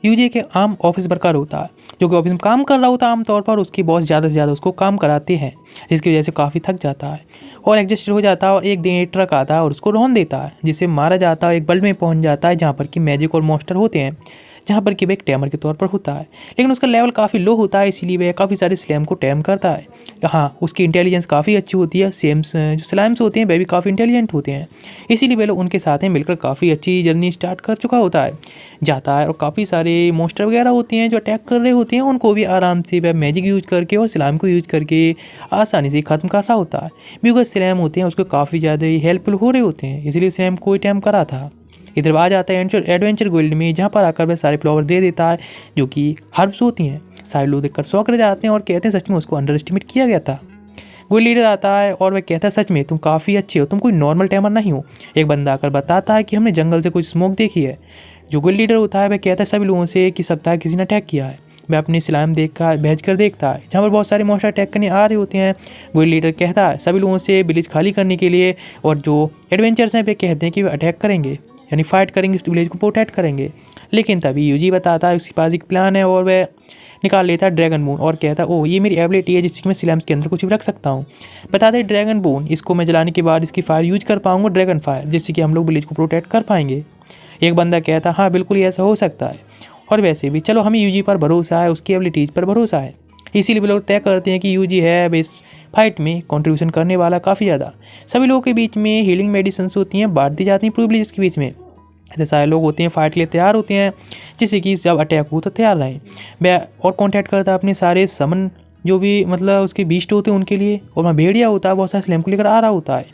UG के आम office worker होता है, जो कि ऑफिस में काम कर रहा होता है। आमतौर पर उसकी बॉस ज़्यादा से ज़्यादा उसको काम कराते हैं, जिसकी वजह से काफ़ी थक जाता है और एग्जस्ट हो जाता है। और एक दिन एक ट्रक आता है और उसको रौंद देता है, जिसे मारा जाता है। एक बल्ब में पहुंच जाता है जहाँ पर कि मैजिक और मॉन्स्टर होते हैं, जहाँ पर कि वह एक टैमर के तौर पर होता है, लेकिन उसका लेवल काफ़ी लो होता है, इसीलिए वह काफ़ी सारे स्लैम को टैम करता है। हाँ, उसकी इंटेलिजेंस काफ़ी अच्छी होती है। सेम्स जो स्लाइम्स होते हैं वह भी काफ़ी इंटेलिजेंट होते हैं, इसीलिए वे लोग उनके साथ में मिलकर काफ़ी अच्छी जर्नी स्टार्ट कर चुका होता है जाता है। और काफ़ी सारे मॉन्स्टर वगैरह होते हैं जो अटैक कर रहे होते हैं, उनको भी आराम से वह मैजिक यूज करके और स्लाइम को यूज करके आसानी से ख़त्म कर रहा होता है। बिकॉज स्लैम होते हैं उसको काफ़ी ज़्यादा ही हेल्पफुल हो रहे होते हैं, इसलिए स्लैम को ही टैम करा था। इधर आ जाता है एडवेंचर गोल्ड में, जहाँ पर आकर वह सारे फ्लावर दे देता है जो कि हर्ब्स होती हैं। सारे लोग देखकर शौक रह जाते हैं और कहते हैं सच में उसको अंडर एस्टिमेट किया गया था। गोल्ड लीडर आता है और वह कहता है सच में तुम काफ़ी अच्छे हो, तुम कोई नॉर्मल टैमर नहीं हो। एक बंदा आकर बताता है कि हमने जंगल से कुछ स्मोक देखी है। जो गोल्ड लीडर होता है वह कहता है सभी लोगों से कि सकता है किसी ने अटैक किया है। वह अपनी स्लाइम भेज कर देखता है जहाँ पर बहुत सारे मॉन्स्टर अटैक करने आ रहे होते हैं। गोल्ड लीडर कहता है सभी लोगों से विलेज खाली करने के लिए, और जो एडवेंचर्स हैं वे कहते हैं कि वे अटैक करेंगे, यानी फाइट करेंगे, इस विलेज को प्रोटेक्ट करेंगे। लेकिन तभी यूजी बताता है उसके पास एक प्लान है और वह निकाल लेता है ड्रैगन बोन और कहता है ओह ये मेरी एबिलिटी है जिससे मैं स्लैम्स के अंदर कुछ भी रख सकता हूँ। बताते हैं ड्रैगन बोन, इसको मैं जलाने के बाद इसकी फायर यूज कर पाऊंगा, ड्रैगन फायर, जिससे कि हम लोग विलेज को प्रोटेक्ट कर पाएंगे। एक बंदा कहता है हाँ बिल्कुल ऐसा हो सकता है, और वैसे भी चलो हमें यूजी पर भरोसा है, उसकी एबिलिटीज़ पर भरोसा है, इसीलिए वे लोग तय करते हैं कि यूजी है इस फाइट में कंट्रीब्यूशन करने वाला काफ़ी ज़्यादा। सभी लोगों के बीच में हीलिंग मेडिसिन होती हैं, बांट दी जाती हैं पूरे विलेज के बीच में। ऐसे सारे लोग होते हैं फाइट के लिए तैयार होते हैं, जिससे कि जब अटैक हो तो तैयार रहें। वह और कॉन्टैक्ट करता है अपने सारे समन जो भी मतलब उसके बीस्ट होते हैं उनके लिए, और वहाँ भेड़िया होता है बहुत सारे स्लैम को लेकर आ रहा होता है।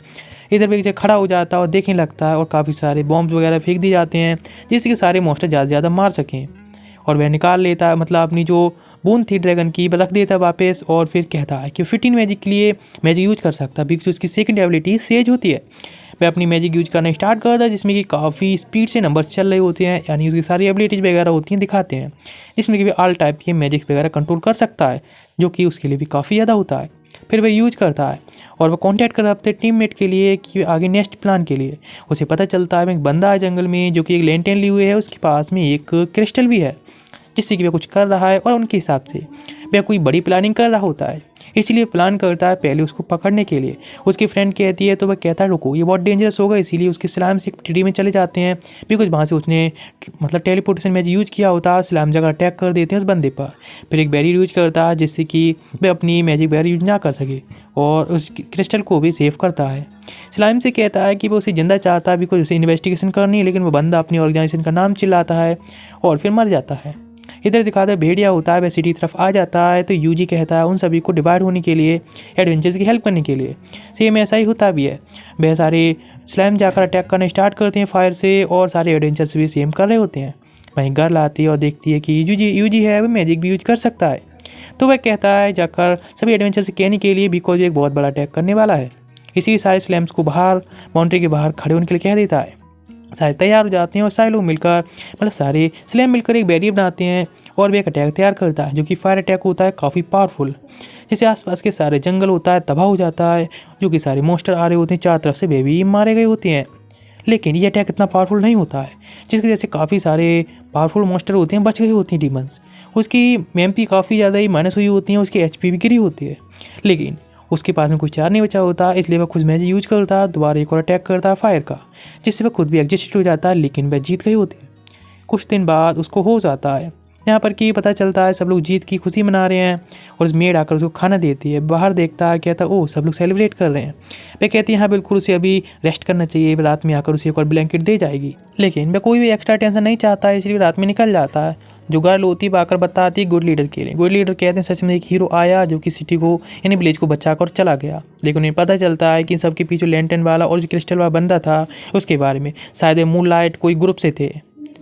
इधर भी एक जगह खड़ा हो जाता है और देखने लगता है और काफ़ी सारे बॉम्ब वगैरह फेंक दिए जाते हैं, जिससे कि सारे मॉन्स्टर ज़्यादा से ज़्यादा मार सकें। और वह निकाल लेता है मतलब अपनी जो बूंद थी ड्रैगन की रख देता है वापस, और फिर कहता है कि 15 मैजिक के लिए मैजिक यूज कर सकता है, बिकॉज उसकी सेकंड एबिलिटी सेज होती है। वह अपनी मैजिक यूज करना स्टार्ट करता है, जिसमें कि काफ़ी स्पीड से नंबर्स चल रहे होते हैं, यानी उसकी सारी एबिलिटीज वगैरह होती हैं दिखाते हैं, जिसमें कि ऑल टाइप के मैजिक्स वगैरह कंट्रोल कर सकता है, जो कि उसके लिए भी काफ़ी ज़्यादा होता है। फिर वह यूज करता है और वह कॉन्टैक्ट कर अपने टीममेट के लिए कि आगे नेक्स्ट प्लान के लिए। उसे पता चलता है एक बंदा है जंगल में जो कि एक लेंटेन लिए हुए है, उसके पास में एक क्रिस्टल भी है, जिससे कि वह कुछ कर रहा है और उनके हिसाब से वह कोई बड़ी प्लानिंग कर रहा होता है, इसलिए प्लान करता है पहले उसको पकड़ने के लिए। उसकी फ्रेंड कहती है तो वह कहता है रुको ये बहुत डेंजरस होगा, इसीलिए उसके स्लाइम से एक ट्री में चले जाते हैं, बिकॉज वहाँ से उसने मतलब टेलीपोर्टेशन मैजिक यूज किया होता है। स्लाइम जगह अटैक कर देते हैं उस बंदे पर। फिर एक बैरियर यूज करता है जिससे कि वह अपनी मैजिक बैरियर यूज ना कर सके, और उस क्रिस्टल को भी सेव करता है। स्लाइम से कहता है कि वो उसे जिंदा चाहता है बिकॉज उसे इन्वेस्टिगेशन करनी है, लेकिन वो बंदा अपनी ऑर्गेनाइजेशन का नाम चिल्लाता है और फिर मर जाता है। इधर दिखाता है भेड़िया होता है वह सिटी तरफ आ जाता है, तो यूजी कहता है उन सभी को डिवाइड होने के लिए, एडवेंचर्स की हेल्प करने के लिए। सेम ऐसा ही होता भी है, वह सारे स्लैम जाकर अटैक करना स्टार्ट करते हैं फायर से, और सारे एडवेंचर्स भी सेम कर रहे होते हैं। वहीं गर्ल आती है और देखती है कि यूजी है वह मैजिक भी यूज कर सकता है, तो वह कहता है जाकर सभी एडवेंचर से कहने के लिए, बिकॉज एक बहुत बड़ा अटैक करने वाला है। इसी सारे स्लैम्स को बाहर बाउंड्री के बाहर खड़े होने के लिए कह देता है। सारे तैयार हो जाते हैं और सारे लोग मिलकर मतलब सारे स्लैम मिलकर एक बैरियर बनाते हैं, और भी एक अटैक तैयार करता है जो कि फायर अटैक होता है काफ़ी पावरफुल, जिससे आसपास के सारे जंगल होता है तबाह हो जाता है, जो कि सारे मॉन्स्टर आ रहे होते हैं चारों तरफ से, वे भी मारे गए होते हैं। लेकिन ये अटैक इतना पावरफुल नहीं होता है, जिसकी वजह से काफ़ी सारे पावरफुल मॉन्स्टर होते हैं बच गए होती हैं डीमंस। उसकी एमपी काफ़ी ज़्यादा ही माइनस हुई होती है, उसकी एचपी भी गिरी होती है, लेकिन उसके पास में कोई चार नहीं बचा होता, इसलिए वह खुद मैजिक यूज करता है, दोबारा एक और अटैक करता है फायर का, जिससे वह खुद भी एग्जिस्ट हो जाता है, लेकिन वह जीत गई होती है। कुछ दिन बाद उसको हो जाता है यहाँ पर कि पता चलता है सब लोग जीत की खुशी मना रहे हैं, और उस मेड आकर उसको खाना देती है। बाहर देखता है कहता है ओह सब लोग सेलिब्रेट कर रहे हैं। वह कहती है हाँ बिल्कुल उसे अभी रेस्ट करना चाहिए, रात में आकर उसे एक और ब्लैंकेट दे जाएगी, लेकिन वह कोई भी एक्स्ट्रा टेंशन नहीं चाहता है, इसलिए रात में निकल जाता है। जो गर्ल होती है आकर बताती है गुड लीडर के लिए। गुड लीडर कहते हैं सच में एक हीरो आया जो कि सिटी को यानी विलेज को बचाकर चला गया, लेकिन उन्हें पता चलता है कि सबके पीछे लैंटर्न वाला और जो क्रिस्टल वाला बंदा था उसके बारे में, शायद मून लाइट कोई ग्रुप से थे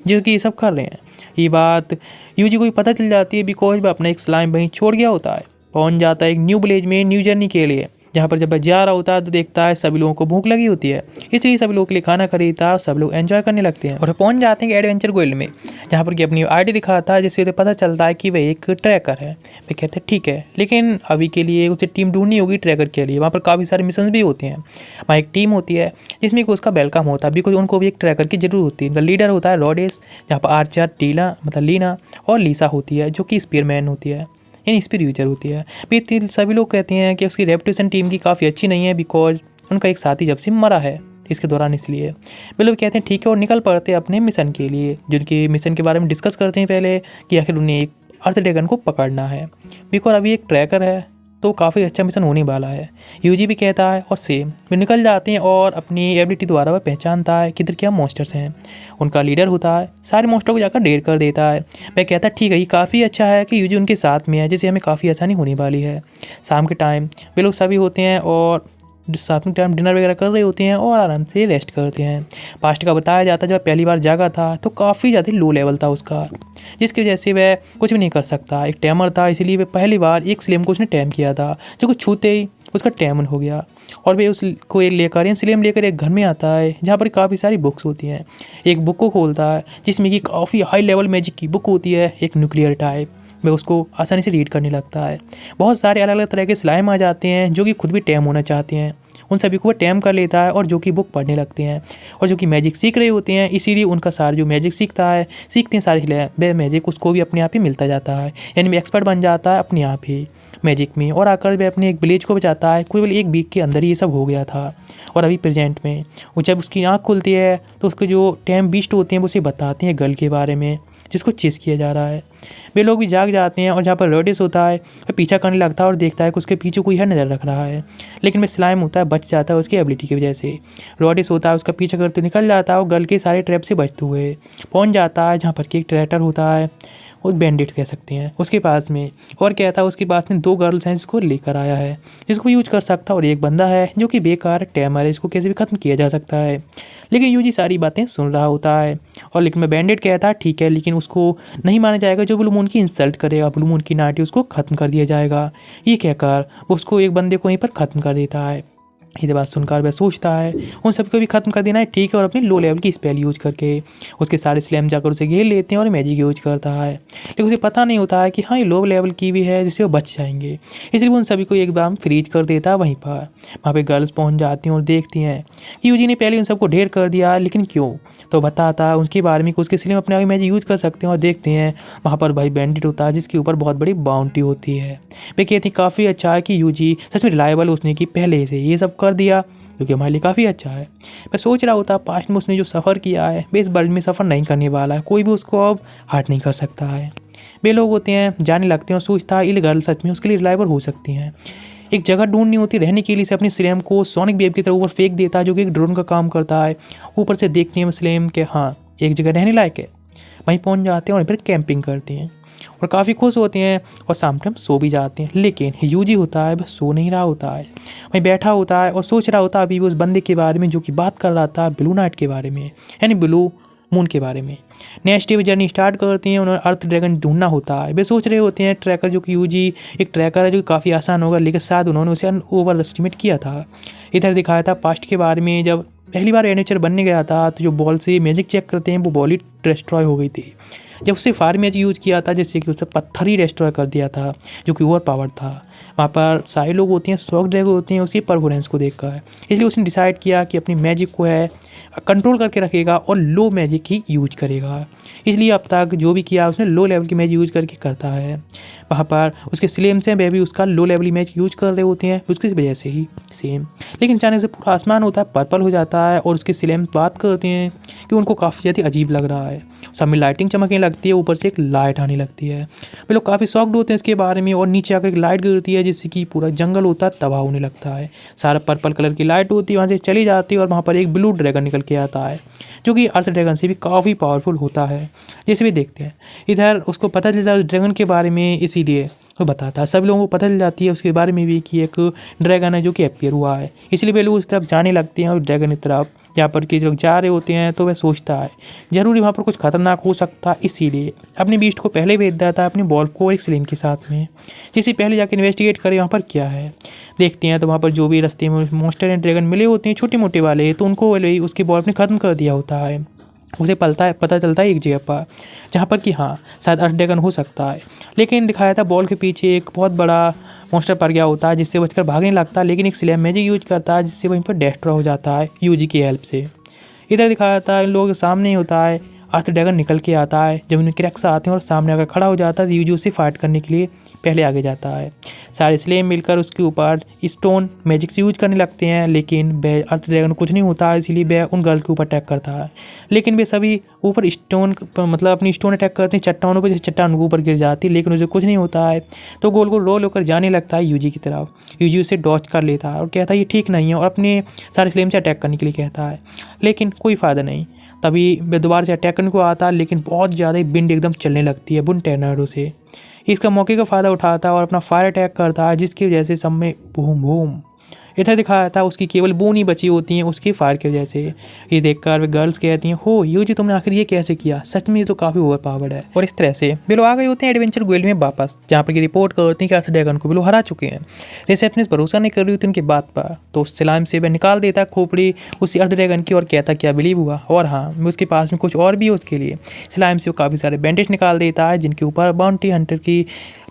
जो कि ये सब कर रहे हैं। ये बात यूजी को भी पता चल जाती है, बिकॉज वह अपना एक स्लाइम वहीं छोड़ गया होता है, पहुंच जाता है एक न्यू विलेज में न्यू जर्नी के लिए, जहाँ पर जब वह जा रहा होता है तो देखता है सभी लोगों को भूख लगी होती है, इसलिए सभी लोगों के लिए खाना खरीदता है और सब लोग एंजॉय करने लगते हैं। और पहुंच जाते हैं एडवेंचर गोल्ड में, जहाँ पर कि अपनी आईडी दिखाता है, जिससे उसे पता चलता है कि वह एक ट्रैकर है। वे कहते हैं ठीक है, लेकिन अभी के लिए उसे टीम ढूंढनी होगी ट्रैकर के लिए। वहाँ पर काफ़ी सारे मिशन भी होते हैं। वहाँ एक टीम होती है जिसमें कि उसका वेलकम होता है, बिकॉज उनको भी एक ट्रैकर की जरूरत होती है। उनका लीडर होता है रॉडेस, जहाँ पर आर्चर लीना और लीसा होती है, जो कि स्पीयरमैन होती है, यानी स्पीड यूजर होती है। भी सभी लोग कहते हैं कि उसकी रेपुटेशन टीम की काफ़ी अच्छी नहीं है, बिकॉज उनका एक साथी जब से मरा है इसके दौरान, इसलिए वे लोग कहते हैं ठीक है और निकल पड़ते हैं अपने मिशन के लिए। जिनके मिशन के बारे में डिस्कस करते हैं पहले कि आखिर उन्हें एक अर्थ ड्रैगन को पकड़ना है, बिकॉज अभी एक ट्रैकर है तो काफ़ी अच्छा मिशन होने वाला है। यूजी भी कहता है और सेम वे निकल जाते हैं और अपनी एबिलिटी द्वारा वह पहचानता है किधर क्या मॉन्स्टर्स हैं। उनका लीडर होता है सारे मॉन्स्टर को जाकर ढेर कर देता है। वह कहता है ठीक है, ये काफ़ी अच्छा है कि यूजी उनके साथ में है, जिससे हमें काफ़ी आसानी होने वाली है। शाम के टाइम वे लोग सभी होते हैं और साथ में टाइम डिनर वगैरह कर रहे होते हैं और आराम से रेस्ट करते हैं। पास्ट का बताया जाता है जब पहली बार जागा था तो काफ़ी ज़्यादा लो लेवल था उसका, जिसकी वजह से वह कुछ भी नहीं कर सकता। एक टैमर था, इसीलिए वह पहली बार एक स्लेम को उसने टैम किया था, जो कुछ छूते ही उसका टैमन हो गया। और वे उसको लेकर स्लेम लेकर एक घर में आता है जहाँ पर काफ़ी सारी बुक्स होती हैं। एक बुक को खोलता है जिसमें कि काफ़ी हाई लेवल मैजिक की बुक होती है, एक न्यूक्लियर टाइप। वह उसको आसानी से रीड करने लगता है। बहुत सारे अलग अलग तरह के स्लाइम आ जाते हैं जो कि खुद भी टैम होना चाहते हैं। उन सभी को वह टैम कर लेता है और जो कि बुक पढ़ने लगते हैं और जो कि मैजिक सीख रहे होते हैं, इसीलिए उनका सारा जो मैजिक सीखते हैं सारे वह मैजिक उसको भी अपने आप ही मिलता जाता है, यानी वह एक्सपर्ट बन जाता है अपने आप ही मैजिक में। और आकर वह अपने एक विलेज को बचाता है। केवल एक वीक के अंदर ही ये सब हो गया था। और अभी प्रेजेंट में वो जब उसकी आँख खुलती है तो उसके जो टैम बीस्ट होते हैं वो उसे बताते हैं गर्ल के बारे में जिसको चेस किया जा रहा है। वे लोग भी जाग जाते हैं और जहाँ पर रॉडेस होता है वह पीछा करने लगता है और देखता है कि उसके पीछे कोई है नज़र रख रहा है, लेकिन वह स्लाइम होता है बच जाता है उसकी एबिलिटी की वजह से। रॉडेस होता है उसका पीछा करते निकल जाता है और गर्ल के सारे ट्रैप से बचते हुए पहुँच जाता है जहाँ पर कि एक ट्रैटर होता है, वो बैंडिट कह सकते हैं, उसके पास में। और कहता है उसके पास में 2 गर्ल्स हैं जिसको लेकर आया है, जिसको यूज कर सकता है, और एक बंदा है जो कि बेकार टैमर है, इसको कैसे भी खत्म किया जा सकता है। लेकिन यूजी सारी बातें सुन रहा होता है और लेकिन मैं बैंडिट कहता है ठीक है, लेकिन उसको नहीं माना जाएगा जो ब्लू मून की इंसल्ट करेगा। ब्लू मून की नाटी उसको खत्म कर दिया जाएगा। ये कहकर उसको एक बंदे को वहीं पर खत्म कर देता है। ये बात सुनकर वह सोचता है उन सबको भी खत्म कर देना है, ठीक है, और अपनी लो लेवल की स्पेल यूज करके उसके सारे स्लैम जाकर उसे घेर लेते हैं और मैजिक यूज करता है। लेकिन उसे पता नहीं होता है कि हाँ ये लो लेवल की भी है जिससे वो बच जाएंगे, इसलिए वो उन सभी को एकदम फ्रीज कर देता है वहीं पर। वहाँ पे गर्ल्स पहुँच जाती हैं और देखती हैं कि यूजी ने पहले उन सबको ढेर कर दिया, लेकिन क्यों, तो बताता है उसके बारे में कि उसके स्लैम अपने आप मैजिक यूज कर सकते हैं। और देखते हैं वहाँ पर भाई बैंडिट होता है जिसके ऊपर बहुत बड़ी बाउंटी होती है। वे कहती हैं काफ़ी अच्छा है कि यूजी सच में रिलायबल उसने की पहले से ये सब कर दिया, क्योंकि हमारे लिए काफ़ी अच्छा है। मैं सोच रहा होता पास्ट में उसने जो सफ़र किया है वे इस वर्ल्ड में सफ़र नहीं करने वाला है, कोई भी उसको अब हर्ट नहीं कर सकता है। वे लोग होते हैं जाने लगते हैं और सोचता है ये गर्ल सच में उसके लिए रिलायबल हो सकती हैं। एक जगह ढूंढनी होती रहने के लिए से अपनी स्लेम को सोनिक वेव की तरह ऊपर फेंक देता है, जो कि एक ड्रोन का काम करता है। ऊपर से देखते हैं स्लेम के हाँ एक जगह रहने लायक है, वहीं पहुंच जाते हैं और फिर कैंपिंग करते हैं और काफ़ी खुश होते हैं और शाम टाइम सो भी जाते हैं। लेकिन यूजी होता है बस सो नहीं रहा होता है, वहीं बैठा होता है और सोच रहा होता है अभी उस बंदे के बारे में जो कि बात कर रहा था ब्लू नाइट के बारे में, यानी ब्लू मून के बारे में। नेक्स्ट डे जर्नी स्टार्ट करते हैं, उन्हें अर्थ ड्रैगन ढूंढना होता है। वे सोच रहे होते हैं ट्रैकर जो कि यूजी एक ट्रैकर है जो काफ़ी आसान होगा, लेकिन शायद उन्होंने उसे ओवर एस्टिमेट किया था। इधर दिखाया था पास्ट के बारे में, जब पहली बार एडवेंचर बनने गया था तो जो बॉल से मैजिक चेक करते हैं वो बॉल ही डिस्ट्रॉय हो गई थी। जब उससे फायर मैजिक यूज़ किया था जिससे कि उसे पत्थर ही डिस्ट्रॉय कर दिया था, जो कि ओवर पावर था। वहाँ पर सारे लोग होते हैं शॉक ड्रैग होते हैं उसकी परफॉर्मेंस को देखकर, इसलिए उसने डिसाइड किया कि अपनी मैजिक को है कंट्रोल करके रखेगा और लो मैजिक ही यूज करेगा। इसलिए अब तक जो भी किया उसने लो लेवल की मैजिक यूज करके करता है। वहाँ पर उसके स्लेम्स हैं वह भी उसका लो लेवल मैजिक यूज कर रहे होते हैं उसकी वजह से ही सेम। लेकिन अचानक से पूरा आसमान होता है पर्पल हो जाता है और उसके स्लेम्स बात करते हैं कि उनको काफ़ी ज़्यादा अजीब लग रहा है। सब में लाइटिंग चमकने लगती है, ऊपर से एक लाइट आने लगती है। वे लोग काफ़ी शॉक्ड होते हैं इसके बारे में और नीचे आकर एक लाइट गिरती है जिससे कि पूरा जंगल होता है तबाह होने लगता है। सारा पर्पल कलर की लाइट होती है वहाँ से चली जाती है और वहाँ पर एक ब्लू ड्रैगन निकल के आता है जो कि अर्थ ड्रैगन से भी काफ़ी पावरफुल होता है। जैसे भी देखते हैं इधर उसको पता चलता है उस ड्रैगन के बारे में, इसीलिए वो बताता है। सभी लोगों को पता चल जाती है उसके बारे में भी कि एक ड्रैगन है जो कि अपीयर हुआ है, इसलिए वे लोग उस तरफ जाने लगते हैं और ड्रैगन की तरफ जहाँ पर कि लोग जा रहे होते हैं तो वह सोचता है जरूरी वहाँ पर कुछ खतरनाक हो सकता, इसीलिए अपने बीस्ट को पहले भेज देता है अपनी बॉल को और एक स्लिम के साथ में, जिसे पहले जाकर इन्वेस्टिगेट करे वहाँ पर क्या है। देखते हैं तो वहाँ पर जो भी रास्ते में मॉन्स्टर एंड ड्रैगन मिले होते हैं छोटे मोटे वाले, तो उनको उसकी बॉल ने खत्म कर दिया होता है। उसे पता चलता है एक जगह पर जहाँ पर कि हाँ शायद अर्थ ड्रैगन हो सकता है, लेकिन दिखाया था बॉल के पीछे एक बहुत बड़ा मॉन्स्टर पड़ गया होता है जिससे बचकर भागने लगता है, लेकिन एक स्लैम मैजिक यूज करता है जिससे वहीं पर डिस्ट्रॉय हो जाता है यूजी की हेल्प से। इधर दिखाया था इन लोगों के सामने ही होता है अर्थ ड्रैगन निकल के आता है, जब उन्हें क्रैक्स आते हैं और सामने अगर खड़ा हो जाता है तो यूजी उससे फाइट करने के लिए पहले आगे जाता है। सारे स्लेम मिलकर उसके ऊपर स्टोन मैजिक से यूज करने लगते हैं, लेकिन वह अर्थ ड्रैगन कुछ नहीं होता है, इसीलिए वह उन गर्ल के ऊपर अटैक करता है। लेकिन वे सभी ऊपर स्टोन मतलब अपनी स्टोन अटैक करते हैं चट्टानों पर, जैसे चट्टान के ऊपर गिर जाती है, लेकिन उसे कुछ नहीं होता है। तो गोल गोल रोल होकर जाने लगता है यूजी की तरफ। यूजी उसे डॉच कर लेता है और कहता है ये ठीक नहीं है और अपने सारे स्लेम से अटैक करने के लिए कहता है, लेकिन कोई फ़ायदा नहीं। तभी वह दोबारा से अटैक करने को आता है, लेकिन बहुत ज़्यादा विंड एकदम चलने लगती है बुन टर्नेडो से। इसका मौके का फ़ायदा उठाता है और अपना फायर अटैक करता है, जिसकी वजह से सब में बूम बूम इधर दिखाया था उसकी केवल बून ही बची होती हैं उसकी फायर की वजह से। ये देखकर वे गर्ल्स कहती हैं हो यूजी तुमने आखिर ये कैसे किया, सच में ये तो काफ़ी ओवर पावर्ड है। और इस तरह से वे लोग आ गए होते हैं एडवेंचर गोल्ड में वापस, जहाँ पर ये रिपोर्ट करती हैं कि अर्थ ड्रैगन को वे लोग हरा चुके हैं। रिसेप्शनिस्ट भरोसा नहीं कर रही होती उनकी बात पर, तो उस स्लाइम से वह निकाल देता है खोपड़ी उसी अर्थ ड्रैगन की और कहता क्या बिलीव हुआ, और हाँ उसके पास में कुछ और भी है उसके लिए। स्लाइम से वो काफ़ी सारे बैंडेज निकाल देता है जिनके ऊपर बाउंटी हंटर की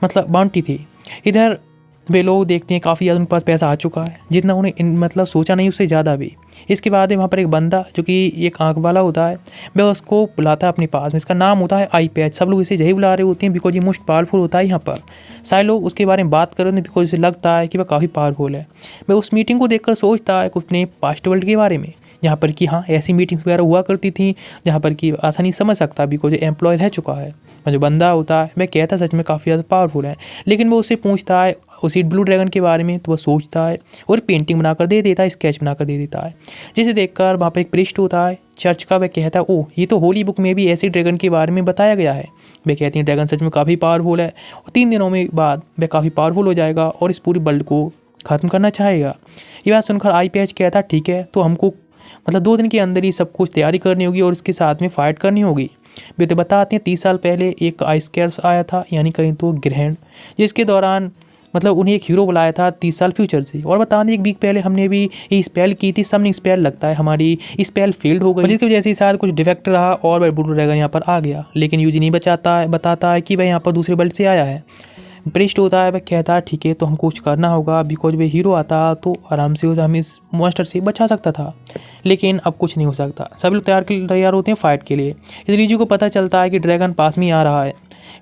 मतलब बाउंटी थी। इधर वे लोग देखते हैं काफ़ी ज़्यादा उनके पास पैसा आ चुका है, जितना उन्हें मतलब सोचा नहीं उससे ज़्यादा भी। इसके बाद वहाँ पर एक बंदा जो कि एक आंख वाला होता है, वह उसको बुलाता है अपने पास में, इसका नाम होता है आई पैच। सब लोग इसे यही बुला रहे होते हैं बिकॉज ये मोस्ट पावरफुल होता है यहाँ पर। सारे लोग उसके बारे में बात कर रहे हैं बिकॉज उसे लगता है कि वह काफ़ी पावरफुल है। वह उस मीटिंग को देखकर सोचता है अपने पास्ट वर्ल्ड के बारे में, जहाँ पर कि हाँ ऐसी मीटिंग्स वगैरह हुआ करती थी जहाँ पर कि आसानी समझ सकता बिकॉज एम्प्लॉय रह चुका है। जो बंदा होता है वह कहता सच में काफ़ी ज़्यादा पावरफुल है, लेकिन वो उससे पूछता है उसी ब्लू ड्रैगन के बारे में, तो वह सोचता है और पेंटिंग बनाकर दे देता है, स्केच बनाकर दे देता है, जिसे देखकर वहाँ पर एक प्रीस्ट होता है चर्च का, वह कहता है ओह ये तो होली बुक में भी ऐसे ड्रैगन के बारे में बताया गया है। वे कहती हैं ड्रैगन सच में काफ़ी पावरफुल है और 3 दिनों में बाद वह काफ़ी पावरफुल हो जाएगा और इस पूरी वर्ल्ड को ख़त्म करना चाहेगा। ये बात सुनकर आई पैच कहता है ठीक है तो हमको मतलब 2 दिन के अंदर ही सब कुछ तैयारी करनी होगी और इसके साथ में फाइट करनी होगी। वे तो बताते हैं 30 साल पहले एक आइस कैर्स आया था, यानी कहीं तो ग्रहण, जिसके दौरान मतलब उन्हें एक हीरो बुलाया था 30 साल फ्यूचर से। और बता दें 1 वीक पहले हमने भी ये स्पेल की थी, सबने स्पेल लगता है हमारी स्पेल फेल्ड हो गई, जिसकी वजह से शायद कुछ डिफेक्ट रहा और वह ब्लू ड्रैगन यहाँ पर आ गया। लेकिन यूजी नहीं बताता है कि वह यहाँ पर दूसरे वर्ल्ड से आया है। प्रिस्ट होता है वह कहता है ठीक है तो हमको कुछ करना होगा बिकॉज वे हीरो आता तो आराम से हम इस मॉन्स्टर से बचा सकता था, लेकिन अब कुछ नहीं हो सकता। सभी लोग तैयार होते हैं फाइट के लिए। इस रीजू को पता चलता है कि ड्रैगन पास में आ रहा है।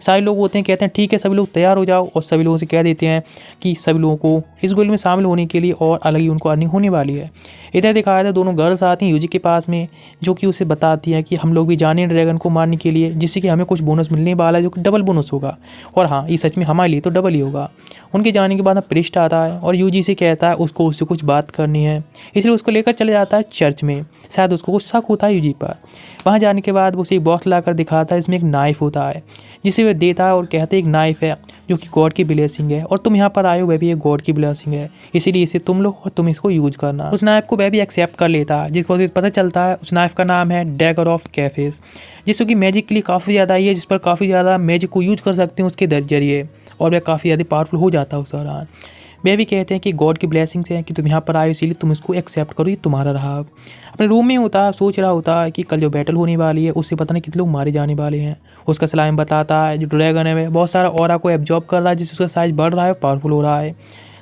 सारे लोग होते हैं कहते हैं ठीक है सभी लोग तैयार हो जाओ, और सभी लोगों से कह देते हैं कि सभी लोगों को इस गोल में शामिल होने के लिए और अलग ही उनको अर्निंग होने वाली है। इधर दिखाया था दोनों गर्ल्स आती हैं यूजी के पास में, जो कि उसे बताती हैं कि हम लोग भी जाने ड्रैगन को मारने के लिए, जिससे कि हमें कुछ बोनस मिलने वाला है जो कि डबल बोनस होगा। और हाँ ये सच में हमारे लिए तो डबल ही होगा। उनके जाने के बाद प्रिस्ट आता है और यूजी से कहता है उसको उससे कुछ बात करनी है, इसलिए उसको लेकर चले जाता है चर्च में। शायद उसको कुछ शक होता है यूजी पर। वहाँ जाने के बाद वो उसे एक बॉक्स लाकर दिखाता है, इसमें एक नाइफ होता है जिसे वह देता है और कहते हैं एक नाइफ है जो कि गॉड की ब्लेसिंग है और तुम यहाँ पर आए हो वह भी एक गॉड की ब्लेसिंग है, इसीलिए इसे तुम लो और तुम इसको यूज करना। उस नाइफ को वह भी एक्सेप्ट कर लेता है, जिसको पता चलता है उस नाइफ का नाम है डैगर ऑफ कैफेस, जिसको कि मैजिक के लिए काफ़ी ज़्यादा ही है, जिस पर काफ़ी ज़्यादा मैजिक को यूज कर सकते हैं उसके जरिए, और वह काफ़ी ज़्यादा पावरफुल हो जाता है उस दौरान। वे भी कहते हैं कि गॉड की ब्लेसिंग्स हैं कि तुम यहाँ पर आए इसीलिए तुम इसको एक्सेप्ट करो, ये तुम्हारा रहा। अपने रूम में होता है सोच रहा होता है कि कल जो बैटल होने वाली है उससे पता नहीं कितने लोग मारे जाने वाले हैं। उसका स्लाइम बताता है जो ड्रैगन है वह बहुत सारा ऑरा को एब्जॉर्ब कर रहा है, जिससे उसका साइज बढ़ रहा है, पावरफुल हो रहा है।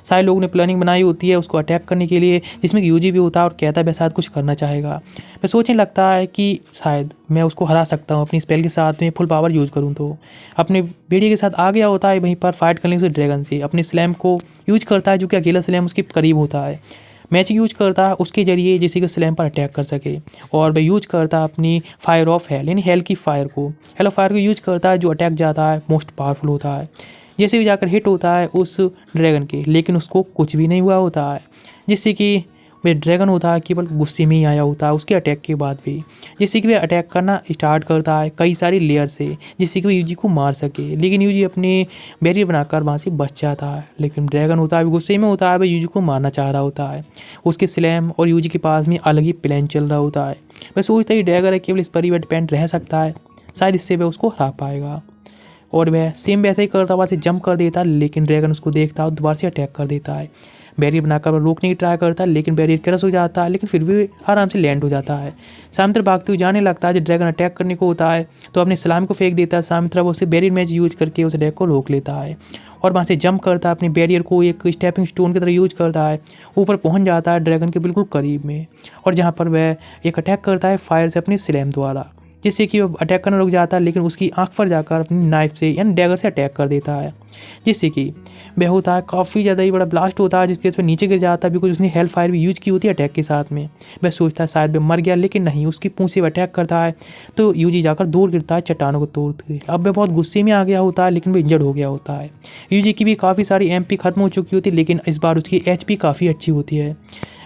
सारे लोगों ने प्लानिंग बनाई होती है उसको अटैक करने के लिए, जिसमें यूजी भी होता है और कहता है वह शायद कुछ करना चाहेगा। मैं सोचने लगता है कि शायद मैं उसको हरा सकता हूँ अपनी स्पेल के साथ में फुल पावर यूज़ करूँ, तो अपने बेड़ी के साथ आ गया होता है वहीं पर फाइट करने से ड्रैगन से। अपने स्लैम को यूज करता है जो कि अकेला स्लैम उसके करीब होता है, मैजिक यूज करता है उसके जरिए जिससे कि स्लैम पर अटैक कर सके। और वह यूज करता है अपनी फायर ऑफ हेल यानी हेल की फायर को, हेल ऑफ फायर को यूज करता है जो अटैक जाता है मोस्ट पावरफुल होता है, जैसे भी जाकर हिट होता है उस ड्रैगन के, लेकिन उसको कुछ भी नहीं हुआ होता है, जिससे कि वह ड्रैगन होता है केवल गुस्से में ही आया होता है उसके अटैक के बाद भी, जिससे कि वह अटैक करना स्टार्ट करता है कई सारी लेयर से, जिससे कि वह यूजी को मार सके। लेकिन यूजी अपने बैरियर बनाकर वहाँ से बच जाता है। लेकिन ड्रैगन होता है गुस्से में होता है, वह यूजी को मारना चाह रहा होता है। उसके स्लैम और यूजी के पास में अलग ही प्लान चल रहा होता है। वह सोचता है ड्रैगन है केवल इस पर ही वह डिपेंड रह सकता है, शायद इससे वह उसको हरा पाएगा। और वह सेम वैसे ही करता, वहाँ से जंप कर देता, लेकिन ड्रैगन उसको देखता और दोबारा से अटैक कर देता है। बैरियर बनाकर वह रोकने की ट्राई करता है, लेकिन बैरियर क्रश हो जाता है, लेकिन फिर भी आराम से लैंड हो जाता है। सामने तरफ भागते हुए जाने लगता है। जब ड्रैगन अटैक करने को होता है तो अपने सलाम को फेंक देता है सामने तरफ, उसे बैरियर मैच यूज करके उस अटैक को रोक लेता है और वहाँ से जंप करता है, अपने बैरियर को एक स्टेपिंग स्टोन की तरह यूज करता है, ऊपर पहुँच जाता है ड्रैगन के बिल्कुल करीब में, और जहाँ पर वह एक अटैक करता है फायर से अपने स्लैम द्वारा, जिससे कि वो अटैक करना रुक जाता है। लेकिन उसकी आंख पर जाकर अपनी नाइफ से यानी डैगर से अटैक कर देता है, जिससे कि वह होता है काफ़ी ज़्यादा ही बड़ा ब्लास्ट होता है, जिसके वजह से नीचे गिर जाता है, बिकॉज उसने हेल फायर भी यूज की होती है अटैक के साथ में। वह सोचता है शायद वह मर गया, लेकिन नहीं, उसकी पूंछ से अटैक करता है तो यूजी जाकर दूर गिरता है चट्टानों को तोड़ते हुए। अब वह बहुत गुस्से में आ गया होता है, लेकिन वह इंजर्ड हो गया होता है। यूजी की भी काफ़ी सारी एमपी खत्म हो चुकी होती है, लेकिन इस बार उसकी एचपी काफ़ी अच्छी होती है।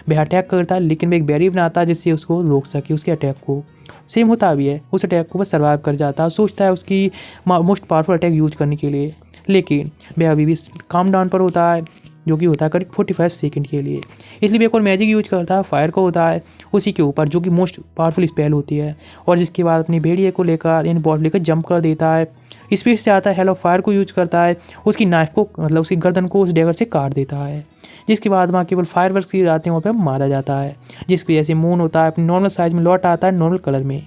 वह अटैक करता है, लेकिन वह एक बैरियर बनाता है जिससे उसको रोक सके उसके अटैक को। सेम होता भी है, उस अटैक को वह सर्वाइव कर जाता है, सोचता है उसकी मोस्ट पावरफुल अटैक यूज करने के लिए, लेकिन वह अभी भी काम डाउन पर होता है, जो कि होता है करीब 45 सेकंड के लिए। इसलिए वह एक और मैजिक यूज करता है, फायर को होता है उसी के ऊपर, जो कि मोस्ट पावरफुल स्पेल होती है, और जिसके बाद अपनी भेड़िए को लेकर यानी बॉल लेकर जंप कर देता है, स्पेस से आता है, हेल ऑफ फायर को यूज करता है, उसकी नाइफ को मतलब उसकी गर्दन को उस डैगर से काट देता है, जिसके बाद वहाँ केवल फायरवर्क्स किए जाते हैं, वहाँ पे मारा जाता है। जिसकी वजह से मून होता है अपनी नॉर्मल साइज में लौट आता है, नॉर्मल कलर में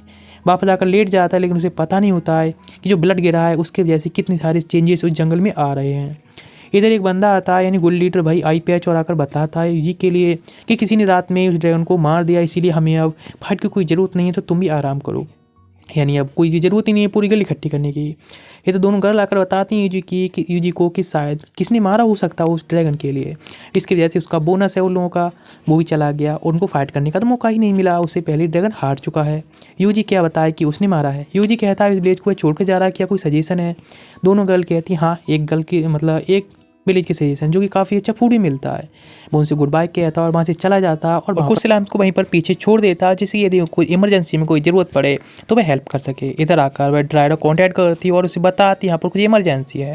वापस आकर लेट जाता है, लेकिन उसे पता नहीं होता है कि जो ब्लड गिरा है उसके वजह से कितनी सारी चेंजेस उस जंगल में आ रहे हैं। इधर एक बंदा आता है यानी गुल लीडर भाई आई पैच, और आकर बताता है यूजी के लिए कि किसी ने रात में उस ड्रैगन को मार दिया, इसीलिए हमें अब फाइट की कोई ज़रूरत नहीं है, तो तुम भी आराम करो, यानी अब कोई ज़रूरत ही नहीं है पूरी गर्ल इकट्ठी करने की। ये तो दोनों गर्ल आकर बताती हैं यूजी को कि शायद किसने मारा हो सकता है उस ड्रैगन के लिए, इसकी वजह से उसका बोनस है उन लोगों का वो भी चला गया, और उनको फाइट करने का तो मौका ही नहीं मिला, उससे पहले ड्रैगन हार चुका है। यूजी क्या बताए कि उसने मारा है। यूजी कहता है इस विलेज को छोड़ कर जा रहा है, क्या कोई सजेशन है। दोनों गर्ल कहती हैं हाँ, एक गर्ल की मतलब एक विलेज के सजेशन, जो कि काफ़ी अच्छा फूड भी मिलता है। वो उनसे गुड बाय कहता है और वहाँ से चला जाता है, और कुछ स्लैम्स को वहीं पर पीछे छोड़ देता है, जिससे यदि कोई इमरजेंसी में कोई ज़रूरत पड़े तो वह हेल्प कर सके। इधर आकर वह ड्राइवर कॉन्टैक्ट करती है और उसे बताती है यहाँ पर कुछ इमरजेंसी है।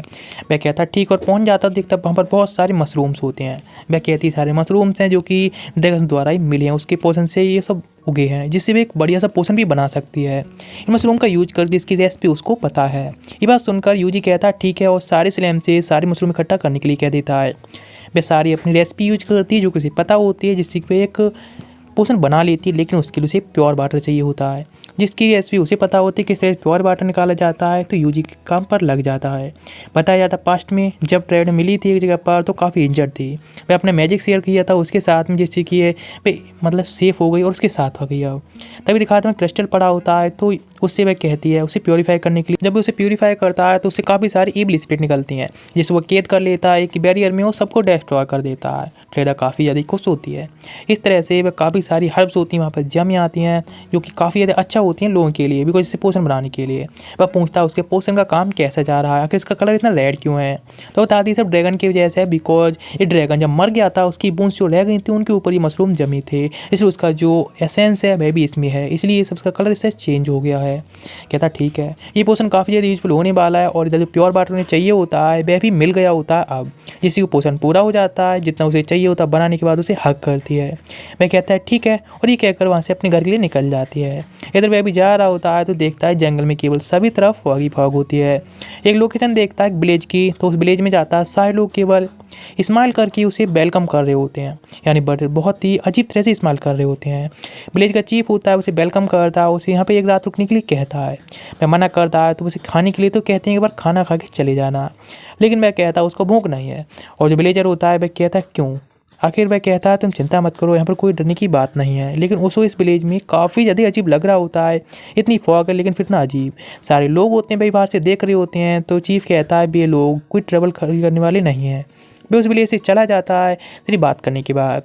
वह कहता है ठीक, और पहुँच जाता है, देखता वहाँ पर बहुत सारे मशरूम्स होते हैं। वह कहती है सारे मशरूम्स हैं जो कि ड्रैगन द्वारा ही मिले हैं, उसके पोषण से ये सब उगे हैं, जिससे वे एक बढ़िया सा पोषण भी बना सकती है। इन मशरूम का यूज करके इसकी रेसिपी उसको पता है। ये बात सुनकर यूजी कहता है ठीक है, और सारे स्लैम से सारे मशरूम इकट्ठा करने के लिए कह देता है। वह सारी अपनी रेसिपी यूज करती है जो कि उसे पता होती है, जिससे वे एक पोषण बना लेती है, लेकिन उसके लिए उसे प्योर वाटर चाहिए होता है, जिसकी रेसिपी उसे पता होती है किस तरह प्योर वाटर निकाला जाता है। तो यूजी के काम पर लग जाता है। बताया जाता पास्ट में जब ट्रेड मिली थी एक जगह पर तो काफ़ी इंजर्ड थी, वह अपना मैजिक शेयर किया था उसके साथ में, जिससे कि ये मतलब सेफ हो गई और उसके साथ हो गई। अब तभी दिखाता है क्रिस्टल पड़ा होता है, तो उससे वह कहती है उसे प्योरीफाई करने के लिए। जब उसे प्योरीफाई करता है तो उससे काफ़ी सारी ईविल स्पिरिट निकलती हैं, जिससे वो कैद कर लेता है कि बैरियर में वो सबको डिस्ट्रॉय कर देता है। ट्रेडर काफ़ी ज़्यादा खुश होती है। इस तरह से वह काफ़ी सारी हर्ब्स होती हैं वहाँ पर जम आती हैं, जो कि काफ़ी ज़्यादा अच्छा होती हैं लोगों के लिए, बिकॉज इससे पोषण बनाने के लिए। वह पूछता है उसके पोषण का काम कैसे जा रहा है, आखिर इसका कलर इतना रेड क्यों है। तो बताती है सब ड्रैगन की वजह से है, बिकॉज ये ड्रैगन जब मर गया था उसकी बोन्स जो रह गई थी उनके ऊपर ये मशरूम जमी थे, इसलिए उसका जो एसेंस है वह भी इसमें है, इसलिए ये सब उसका कलर इससे चेंज हो गया है। कहता ठीक है, ये पोषण काफ़ी ज़्यादा यूजफुल होने वाला है, और इधर जो प्योर वाटर उन्हें चाहिए होता है वह भी मिल गया होता है अब, जिससे वो पोषण पूरा हो जाता है, जितना उसे चाहिए होता है बनाने के बाद उसे हक करती है। वह कहता है ठीक है, और ये कहकर वहाँ से अपने घर के लिए निकल जाती है। इधर वह भी जा रहा होता है तो देखता है जंगल में केवल सभी तरफ फॉग ही फॉग होती है। एक लोकेशन देखता है विलेज की, तो उस विलेज में जाता है, सारे लोग केवल स्माइल करके उसे वेलकम कर रहे होते हैं, यानी बट बहुत ही अजीब तरह से स्माइल कर रहे होते हैं। विलेज का चीफ होता है उसे वेलकम करता है, उसे यहाँ पे एक रात रुकने के लिए कहता है। वह मना करता है तो उसे खाने के लिए तो कहते हैं एक बार खाना खा के चले जाना, लेकिन वह कहता है उसको भूख नहीं है। और जो विलेजर होता है वह कहता है क्यों। आखिर वह कहता है तुम चिंता मत करो, यहाँ पर कोई डरने की बात नहीं है। लेकिन उसको इस विलेज में काफ़ी ज़्यादा अजीब लग रहा होता है, इतनी फॉग है लेकिन फिर इतना अजीब, सारे लोग होते हैं भाई बाहर से देख रहे होते हैं। तो चीफ कहता है ये लोग कोई ट्रबल करने वाले नहीं हैं। वे उस विलेज से चला जाता है तेरी बात करने के बाद।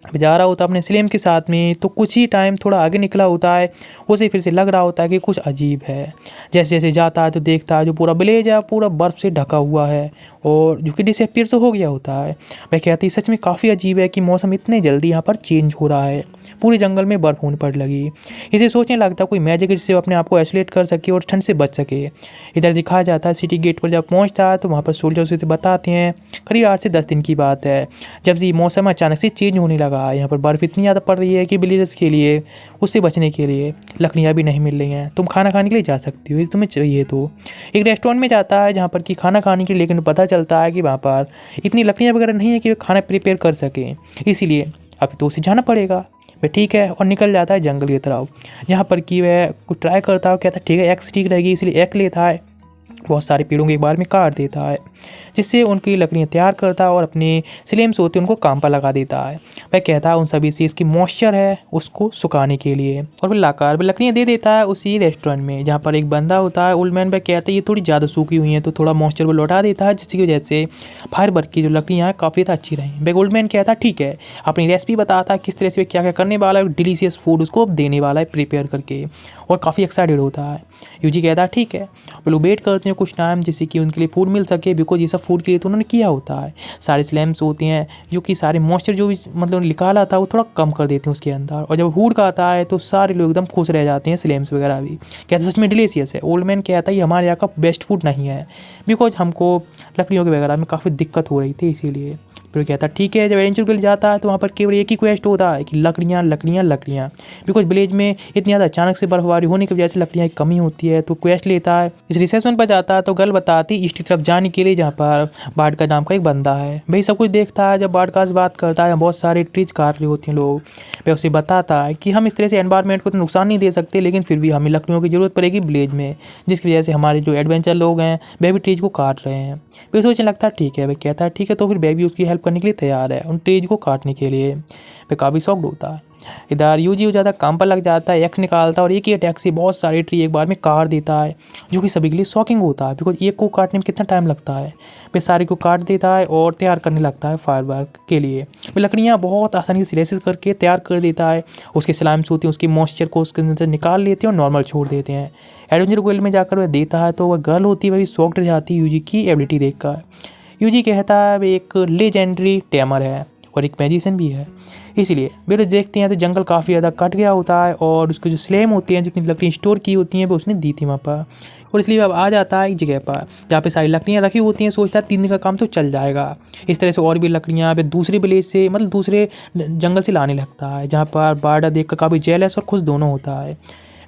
जा रहा होता है अपने स्लेम के साथ में, तो कुछ ही टाइम थोड़ा आगे निकला होता है, उसे फिर से लग रहा होता है कि कुछ अजीब है। जैसे जैसे जाता है तो देखता है जो पूरा विलेज है पूरा बर्फ़ से ढका हुआ है और जो कि डिसअपीयर तो हो गया होता है। वह कहती है सच में काफ़ी अजीब है कि मौसम इतने जल्दी यहाँ पर चेंज हो रहा है, पूरे जंगल में बर्फ़ होने पड़ लगी। इसे सोचने लगता कोई मैजिक है जिससे वो अपने आप को आइसोलेट कर सके और ठंड से बच सके। इधर दिखाया जाता है सिटी गेट पर जब पहुँचता है तो वहाँ पर सोल्जर्स उसे बताते हैं करीब 8 से 10 दिन की बात है जब से मौसम अचानक से चेंज होने लगा। यहाँ पर बर्फ़ इतनी ज़्यादा पड़ रही है कि विलेजर्स के लिए उससे बचने के लिए लकड़ियाँ भी नहीं मिल रही हैं। तुम खाना खाने के लिए जा सकती हो यदि तुम्हें चाहिए तो। एक रेस्टोरेंट में जाता है जहाँ पर कि खाना खाने के लिए, लेकिन पता चलता है कि वहाँ पर इतनी लकड़ियाँ वगैरह नहीं है कि वे खाना प्रिपेयर कर सकें, इसीलिए अभी तो उसे जाना पड़ेगा। वह ठीक है और निकल जाता है जंगल की तरफ, जहाँ पर कि वह कुछ ट्राई करता है, कहता है ठीक है एक्स ठीक रहेगी, इसलिए एक लेता है, बहुत सारे पेड़ों के एक बार में काट देता है जिससे उनकी लकड़ियाँ तैयार करता है और अपने स्लेम्स होते उनको काम पर लगा देता है। वह कहता है उन सभी से इसकी मॉइस्चर है उसको सुखाने के लिए, और फिर लाकर वह लकड़ियाँ दे देता है उसी रेस्टोरेंट में जहाँ पर एक बंदा होता है ओल्ड मैन। वह कहता है ये थोड़ी ज़्यादा सूखी हुई हैं, तो थोड़ा मॉइस्चर वो लौटा देता है जिसकी वजह से फायर वर्क की जो लकड़ियाँ हैं काफ़ी अच्छी रहीं। वह ओल्ड मैन कहता है ठीक है, अपनी रेसिपी बताता है किस तरह से क्या क्या करने वाला है, डिलीशियस फूड उसको देने वाला है प्रिपेयर करके, और काफ़ी एक्साइटेड होता है। यूजी कहता है ठीक है। वो लोग वेट करते हैं कुछ टाइम जिससे कि उनके लिए फूड मिल सके, बिकॉज ये सब फूड के लिए तो उन्होंने किया होता है। सारे स्लैम्स होते हैं जो कि सारे मॉइस्चर जो भी मतलब निकाला था वो थोड़ा कम कर देते हैं उसके अंदर, और जब फूड का आता है तो सारे लोग एकदम खुश रह जाते हैं। स्लैम्स वगैरह भी कहते हैं सच में डिलीशियस है। ओल्ड मैन कहता है ये हमारे यहाँ का बेस्ट फूड नहीं है, बिकॉज हमको लकड़ियों के वगैरह में काफ़ी दिक्कत हो रही थी इसीलिए। फिर कहता है ठीक है। जब एडवेंचर के लिए जाता है तो वहाँ पर केवल एक ही क्वेस्ट होता है कि लकड़ियाँ लकड़ियाँ लकड़ियाँ, बिकॉज विलेज में इतनी ज़्यादा अचानक से बर्फबारी होने की वजह से लकड़ियाँ की कमी होती है। तो क्वेस्ट लेता है, इस रिसेप्शन पर जाता है तो गर्ल बताती ईस्ट की तरफ जाने के लिए जहाँ पर बाढ़ का नाम का एक बंदा है। भाई सब कुछ देखता है, जब बाढ़ का बात करता है बहुत सारे ट्रीज काट रहे होते हैं लोग। वह उसे बताता है कि हम इस तरह से एनवायरनमेंट को तो नुकसान नहीं दे सकते, लेकिन फिर भी हमें लकड़ियों की ज़रूरत पड़ेगी विलेज में, जिसकी वजह से हमारे जो एडवेंचर लोग हैं वह भी ट्रीज को काट रहे हैं। फिर सोचने लगता है ठीक है। वह कहता है ठीक है, तो फिर वह भी उसकी हेल्प करने के लिए तैयार है उन ट्रीज को काटने के लिए। वह काफ़ी शॉक्ड होता है। इधर यूजी हो ज़्यादा काम पर लग जाता है, एक्स निकालता है और एक ही अटैक से बहुत सारे ट्री एक बार में काट देता है, जो कि सभी के लिए शॉकिंग होता है, बिकॉज एक को काटने में कितना टाइम लगता है। वह सारे को काट देता है और तैयार करने लगता है फायरवर्क के लिए। वह लकड़ियाँ बहुत आसानी से स्लाइसेस करके तैयार कर देता है। उसके स्लाइम्स होती हैं उसकी मॉइस्चर को उसके अंदर निकाल लेते हैं और नॉर्मल छोड़ देते हैं। एडवेंचर वर्ल्ड में जाकर वह देता है तो वह गर्ल होती है, वह भी शॉक्ड रह जाती है यूजी की एबिलिटी देखकर। यूजी कहता है वह एक लेजेंडरी टेमर है और एक मैजिशियन भी है, इसीलिए वे लोग देखते हैं तो जंगल काफ़ी ज़्यादा कट गया होता है और उसके जो स्लेम होती हैं जितनी लकड़ियाँ स्टोर की होती हैं वो उसने दी थी वहाँ पर, और इसलिए अब आ जाता है एक जगह पर जहाँ पे सारी लकड़ियाँ रखी होती हैं। सोचता है 3 दिन का काम तो चल जाएगा। इस तरह से और भी लकड़ियाँ पे दूसरे विलेज से मतलब दूसरे जंगल से लाने लगता है, जहाँ पर बारडा देखकर काफ़ी जेलस और खुश दोनों होता है।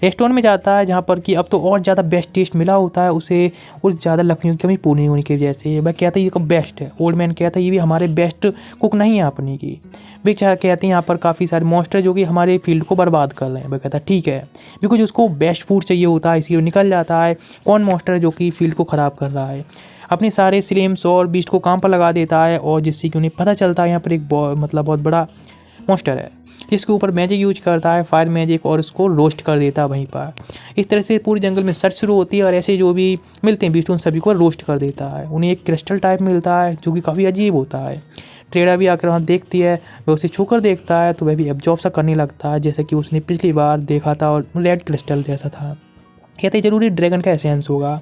रेस्टोरेंट में जाता है जहाँ पर कि अब तो और ज़्यादा बेस्ट टेस्ट मिला होता है उसे, और ज़्यादा लकड़ियों की कमी पूरी होने की वजह से। वह कहता है ये कब बेस्ट है। ओल्ड मैन कहता है ये भी हमारे बेस्ट कुक नहीं है अपने की। वे कहते हैं यहाँ पर काफ़ी सारे मॉन्स्टर जो कि हमारे फील्ड को बर्बाद कर रहे हैं। वह कहता है ठीक है, बिकॉज उसको बेस्ट फूड चाहिए होता है, इसलिए निकल जाता है कौन मॉन्स्टर है जो कि फील्ड को ख़राब कर रहा है। अपने सारे स्लेम्स और बीस्ट को काम पर लगा देता है, और जिससे कि उन्हें पता चलता है यहाँ पर एक मतलब बहुत बड़ा मॉन्स्टर है जिसके ऊपर मैजिक यूज करता है, फायर मैजिक, और उसको रोस्ट कर देता है वहीं पर। इस तरह से पूरे जंगल में सर्च शुरू होती है और ऐसे जो भी मिलते हैं बीस्ट उन सभी को रोस्ट कर देता है। उन्हें एक क्रिस्टल टाइप मिलता है जो कि काफ़ी अजीब होता है। ट्रेडा भी आकर वहाँ देखती है, वह उसे छूकर देखता है तो वह भी एब्जॉर्ब सा करने लगता है जैसे कि उसने पिछली बार देखा था और रेड क्रिस्टल जैसा था। कहते जरूरी ड्रैगन का एसेंस होगा।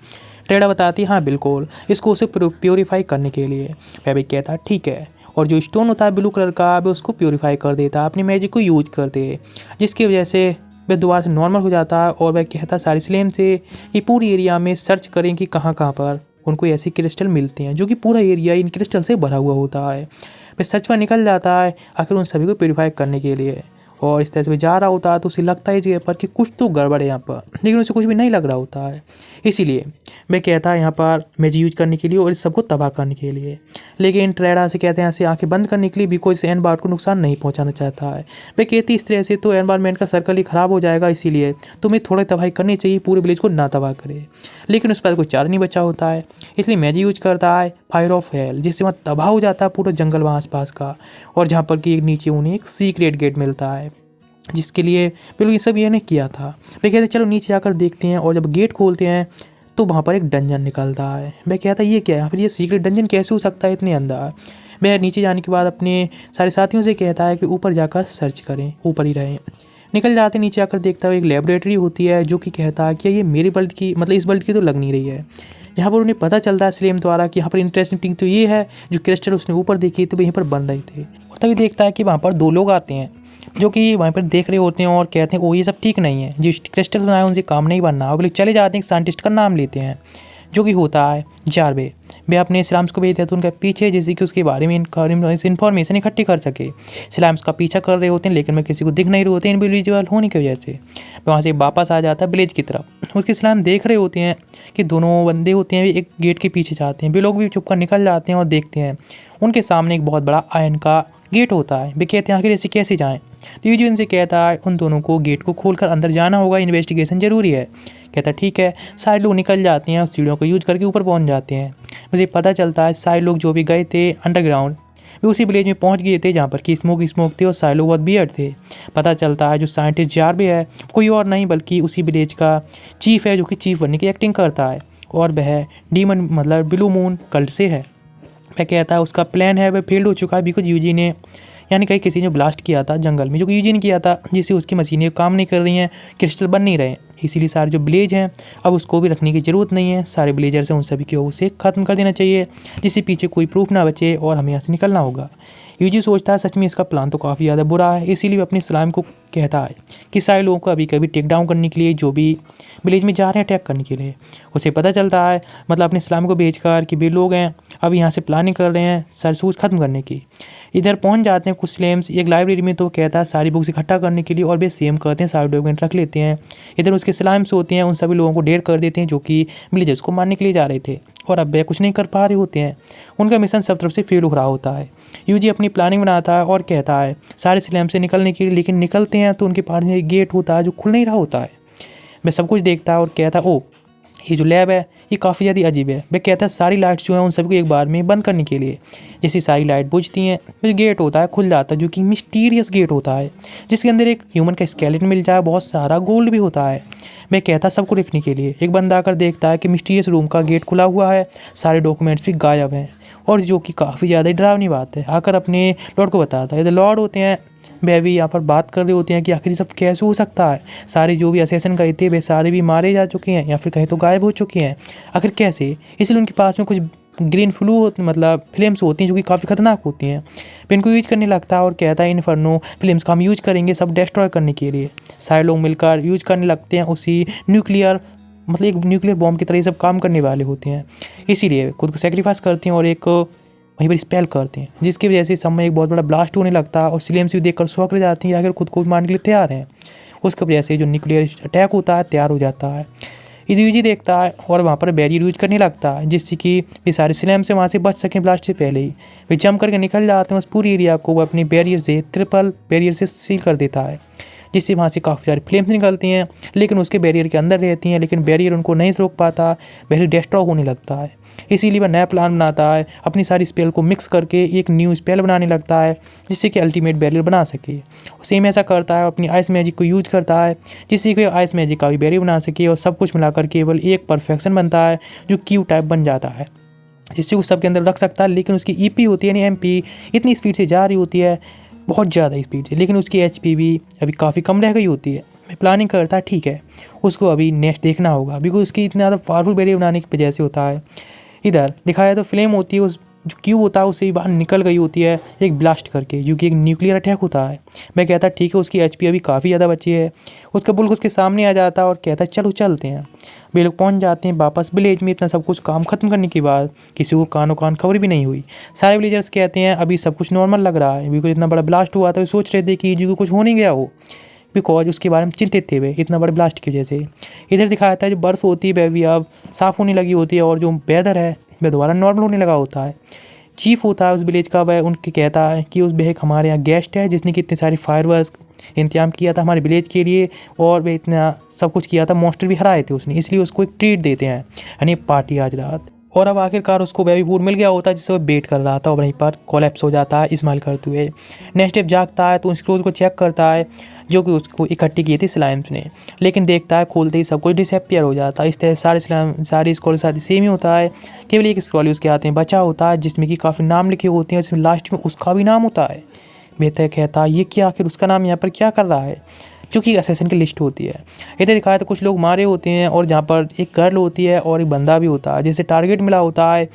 ट्रेडा बताती हाँ बिल्कुल, इसको उसे प्योरीफाई करने के लिए। वह भी कहता ठीक है, और जो स्टोन होता है ब्लू कलर का वह उसको प्योरीफाई कर देता है, अपनी मैजिक को यूज करते, जिसकी वजह से वह दोबारा से नॉर्मल हो जाता है। और वह कहता सारी स्लेम से कि पूरी एरिया में सर्च करें कि कहाँ कहाँ पर उनको ऐसे क्रिस्टल मिलते हैं, जो कि पूरा एरिया इन क्रिस्टल से भरा हुआ होता है। वह सर्च पर निकल जाता है आखिर उन सभी को प्योरीफाई करने के लिए, और इस तरह से जा रहा होता है तो उसे लगता है इस जगह पर कि कुछ तो गड़बड़ है यहाँ पर, लेकिन उसे कुछ भी नहीं लग रहा होता है। इसीलिए मैं कहता है यहाँ पर मैजिक यूज करने के लिए और इस सबको तबाह करने के लिए, लेकिन ट्रेडा से कहते हैं यहाँ से आंखें बंद करने के लिए, बिकॉज इस एनवायरमेंट को नुकसान नहीं पहुँचाना चाहता है। मैं कहती इस तरह से तो एनवायरमेंट का सर्कल ही ख़राब हो जाएगा, इसीलिए तुम्हें थोड़ी तबाही करनी चाहिए, पूरे विलेज को ना तबाह करे। लेकिन उस पर कोई चारा नहीं बचा होता है, इसलिए मैजिक यूज करता है फायर ऑफ हेल, जिससे वहाँ तबाह हो जाता है पूरा जंगल वहाँ आस का, और जहाँ पर कि एक नीचे उन्हें एक सीक्रेट गेट मिलता है जिसके लिए बिल्कुल ये सब ये ने किया था। वे कहते चलो नीचे जाकर देखते हैं, और जब गेट खोलते हैं तो वहाँ पर एक डंजन निकलता है। मैं कहता ये क्या है, फिर ये सीक्रेट डंजन कैसे हो सकता है इतने अंदर। वह नीचे जाने के बाद अपने सारे साथियों से कहता है कि ऊपर जाकर सर्च करें, ऊपर ही रहें। निकल जाते नीचे आकर देखता है एक लेबोरेटरी होती है जो कि कहता है कि ये मेरी वर्ल्ड की मतलब इस वर्ल्ड की तो लग नहीं रही है। यहाँ पर उन्हें पता चलता है स्लेम द्वारा कि यहाँ पर इंटरेस्टिंग थिंग तो ये है जो क्रिस्टल उसने ऊपर देखी तो वहीं पर बन रहे थे। और तभी देखता है कि वहाँ पर 2 लोग आते हैं जो कि वहाँ पर देख रहे होते हैं और कहते हैं ओ ये सब ठीक नहीं है, जो क्रिस्टल बनाए उनसे काम नहीं बनना। वो लोग चले जाते हैं, साइंटिस्ट का नाम लेते हैं जो कि होता है जार्वे। वे अपने स्लाइम्स को भेजते हैं तो उनके पीछे जैसे कि उसके बारे में इन्फॉर्मेशन इकट्ठी कर सके। स्लाइम्स का पीछा कर रहे होते हैं लेकिन वे किसी को दिख नहीं रहे होते हैं इनविजिबल होने की वजह से। वहाँ से वापस आ जाता है विलेज की तरफ। उसके स्लाइम देख रहे होते हैं कि दोनों बंदे होते हैं एक गेट के पीछे जाते हैं। वे लोग भी चुप कर निकल जाते हैं और देखते हैं उनके सामने एक बहुत बड़ा आयरन का गेट होता है। वे कहते हैं आखिर ऐसे कैसे जाएँ। तो यूजी उनसे कहता है उन दोनों को गेट को खोलकर अंदर जाना होगा, इन्वेस्टिगेशन जरूरी है। कहता ठीक है। सारे लोग निकल जाते हैं और सीढ़ियों को यूज करके ऊपर पहुंच जाते हैं। मुझे पता चलता है सारे लोग जो भी गए थे अंडरग्राउंड वे उसी विलेज में पहुंच गए थे जहाँ पर कि स्मोक थे और सारे लोग बहुत बियर्ड थे। पता चलता है जो साइंटिस्ट जार्वे है कोई और नहीं बल्कि उसी विलेज का चीफ है जो कि चीफ बनने की एक्टिंग करता है और वह डीमन मतलब ब्लू मून कल्ट से है। वह कहता है उसका प्लान है वह फेल्ड हो चुका है बिकॉज यूजी ने यानी कहीं किसी ने ब्लास्ट किया था जंगल में जो कि यूजी ने किया था, जिससे उसकी मशीनें काम नहीं कर रही हैं, क्रिस्टल बन नहीं रहे। इसीलिए सारे जो विलेज हैं अब उसको भी रखने की ज़रूरत नहीं है। सारे विलेजर्स हैं उन सभी को उसे ख़त्म कर देना चाहिए जिससे पीछे कोई प्रूफ ना बचे और हमें यहाँ से निकलना होगा। यूजी सोचता है सच में इसका प्लान तो काफ़ी ज़्यादा बुरा है, इसीलिए वो अपने स्लाइम को कहता है कि सारे लोगों को अभी कभी टेक डाउन करने के लिए जो भी विलेज में जा रहे हैं अटैक करने के लिए। उसे पता चलता है मतलब अपने स्लाइम को भेजकर कि वे लोग हैं अब यहाँ से प्लानिंग कर रहे हैं सरसूज ख़त्म करने की। इधर पहुँच जाते हैं कुछ स्लेम्स एक लाइब्रेरी में, तो कहता है सारी बुक्स इकट्ठा करने के लिए और वे सेम करते हैं, सारे डॉक्यूमेंट रख लेते हैं। इधर उसके स्लाइम्स होते हैं उन सभी लोगों को ढेर कर देते हैं जो कि विलेजर्स को मारने के लिए जा रहे थे और अब वे कुछ नहीं कर पा रहे होते हैं। उनका मिशन सब तरफ से फेल हो रहा होता है। यूजी अपनी प्लानिंग बनाता है और कहता है सारे स्लैम से निकलने के लिए, लेकिन निकलते हैं तो उनके पास में एक गेट होता है जो खुल नहीं रहा होता है। वह सब कुछ देखता है और कहता है ओ ये जो लैब है ये काफ़ी ज़्यादा अजीब है। वह कहता है सारी लाइट्स जो हैं उन सभी को एक बार में बंद करने के लिए। जैसे सारी लाइट बुझती हैं तो गेट होता है खुल जाता है जो कि मिस्टीरियस गेट होता है जिसके अंदर एक ह्यूमन का स्केलेटन मिल जाए, बहुत सारा गोल्ड भी होता है। वह कहता है सबको देखने के लिए। एक बंदा आकर देखता है कि मिस्टीरियस रूम का गेट खुला हुआ है, सारे डॉक्यूमेंट्स भी गायब हैं और जो कि काफ़ी ज़्यादा डरावनी बात है। आकर अपने लॉर्ड को बताता है। इधर लॉर्ड होते हैं वह भी यहाँ पर बात कर रहे होते हैं कि आखिर सब कैसे हो सकता है, सारे जो भी असैसिन गए थे वे सारे भी मारे जा चुके हैं या फिर कहीं तो गायब हो चुके हैं, आखिर कैसे। इसलिए उनके पास में कुछ ग्रीन मतलब फ्लेम्स होती हैं जो कि काफ़ी खतरनाक होती हैं। फिर इनको यूज करने लगता है और कहता है इन्फर्नो फ्लेम्स का हम यूज करेंगे सब डिस्ट्रॉय करने के लिए। सारे लोग मिलकर यूज करने लगते हैं उसी न्यूक्लियर मतलब एक न्यूक्लियर बॉम्ब की तरह ये सब काम करने वाले होते हैं। इसीलिए खुद को सेक्रीफाइस करते हैं और एक वहीं पर स्पेल करते हैं जिसकी वजह से सब में एक बहुत बड़ा ब्लास्ट होने लगता है और स्लेम्स भी देखकर शौक रह जाती हैं अगर खुद को मारने के लिए तैयार हैं। उसकी वजह से जो न्यूक्लियर अटैक होता है तैयार हो जाता है। यूजी देखता है और वहाँ पर बैरियर यूज करने लगता है जिससे कि वे सारे स्लैम से वहाँ से बच सकें ब्लास्ट से पहले ही। वे जंप करके निकल जाते हैं उस पूरी एरिया को वो अपनी बैरियर से ट्रिपल बैरियर से सील कर देता है जिससे वहाँ से काफ़ी सारी फ्लेम्स निकलती हैं लेकिन उसके बैरियर के अंदर रहती हैं, लेकिन बैरियर उनको नहीं रोक पाता, बैरियर डिस्ट्रॉय होने लगता है। इसीलिए वह नया प्लान बनाता है, अपनी सारी स्पेल को मिक्स करके एक न्यू स्पेल बनाने लगता है जिससे कि अल्टीमेट बैरियर बना सके। सेम ऐसा करता है, अपनी आइस मैजिक को यूज करता है जिससे कि आइस मैजिक का भी बैरियर बना सके और सब कुछ मिलाकर केवल एक परफेक्शन बनता है जो क्यू टाइप बन जाता है जिससे उस सब के अंदर रख सकता है। लेकिन उसकी ईपी होती है यानी एमपी इतनी स्पीड से जा रही होती है, बहुत ज़्यादा स्पीड से, लेकिन उसकी एचपी भी अभी काफ़ी कम रह गई होती है। मैं प्लानिंग करता है ठीक है उसको अभी नेक्स्ट देखना होगा बिकॉज उसकी इतना ज़्यादा पावरफुल बैरियर बनाने की वजह से होता है। इधर दिखाया तो फ्लेम होती है उस जो क्यूब होता है उससे बाहर निकल गई होती है एक ब्लास्ट करके जो कि एक न्यूक्लियर अटैक होता है। मैं कहता ठीक है उसकी एचपी अभी काफ़ी ज़्यादा बची है। उसका बुल्क उसके सामने आ जाता है और कहता है चलो चलते हैं। वे लोग पहुंच जाते हैं वापस विलेज में। इतना सब कुछ काम खत्म करने के बाद किसी को कानो कान खबर भी नहीं हुई। सारे विलेजर्स कहते हैं अभी सब कुछ नॉर्मल लग रहा है बिकॉज इतना बड़ा ब्लास्ट हुआ था, सोच रहे थे कि यूजी को कुछ हो नहीं गया हो बिकॉज उसके बारे में चिंतित थे वे इतना बड़े ब्लास्ट की वजह से। इधर दिखाया था जो बर्फ़ होती है वह भी अब साफ़ होने लगी होती है और जो वेदर है वह दोबारा नॉर्मल होने लगा होता है। चीफ होता है उस विलेज का, वह उनके कहता है कि उस बेहक हमारे यहाँ गेस्ट है जिसने कि इतने सारे फायरवर्क्स इंतजाम किया था हमारे विलेज के लिए और वह इतना सब कुछ किया था, मॉन्स्टर भी हराए थे उसने, इसलिए उसको एक ट्रीट देते हैं यानी पार्टी आज रात। और अब आखिरकार उसको बेबी फूड मिल गया होता है जिससे वो वेट कर रहा था और वहीं पर कोलैप्स हो जाता है स्माइल करते हुए। नेक्स्ट स्टेप जागता है तो स्क्रोल को चेक करता है जो कि उसको इकट्ठी की थी स्लाइम्स ने, लेकिन देखता है खोलते ही सब कुछ डिसअपियर हो जाता है। इस तरह सारे स्लाइम सारी स्क्रॉल सारी सेम ही होता है, केवल एक स्क्रॉल उसके हाथ में बचा होता है जिसमें कि काफ़ी नाम लिखे होते हैं, जिसमें लास्ट में उसका भी नाम होता है। बेहतर कहता है ये क्या, आखिर उसका नाम यहाँ पर क्या कर रहा है, जो कि असैसिन की लिस्ट होती है। इधर दिखाया तो कुछ लोग मारे होते हैं और जहाँ पर एक गर्ल होती है और एक बंदा भी होता है जिसे टारगेट मिला होता है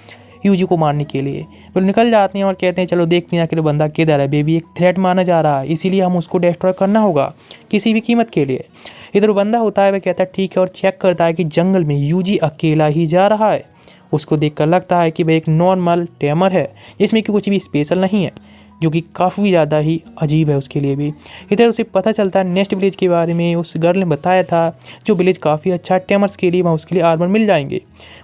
यूजी को मारने के लिए। वो निकल जाते हैं और कहते हैं चलो देखते हैं आखिर बंदा किधर है, बेबी एक थ्रेट माना जा रहा है इसीलिए हम उसको डिस्ट्रॉय करना होगा किसी भी कीमत के लिए। इधर बंदा होता है वह कहता है ठीक है और चेक करता है कि जंगल में यूजी अकेला ही जा रहा है। उसको देखकर लगता है कि वह एक नॉर्मल टेमर है जिसमें कि कुछ भी स्पेशल नहीं है, जो कि काफ़ी ज़्यादा ही अजीब है उसके लिए भी। इधर उसे पता चलता है नेक्स्ट विलेज के बारे में, उस गर्ल ने बताया था जो विलेज काफ़ी अच्छा है टेमर्स के लिए, वहाँ उसके लिए आर्मर मिल जाएंगे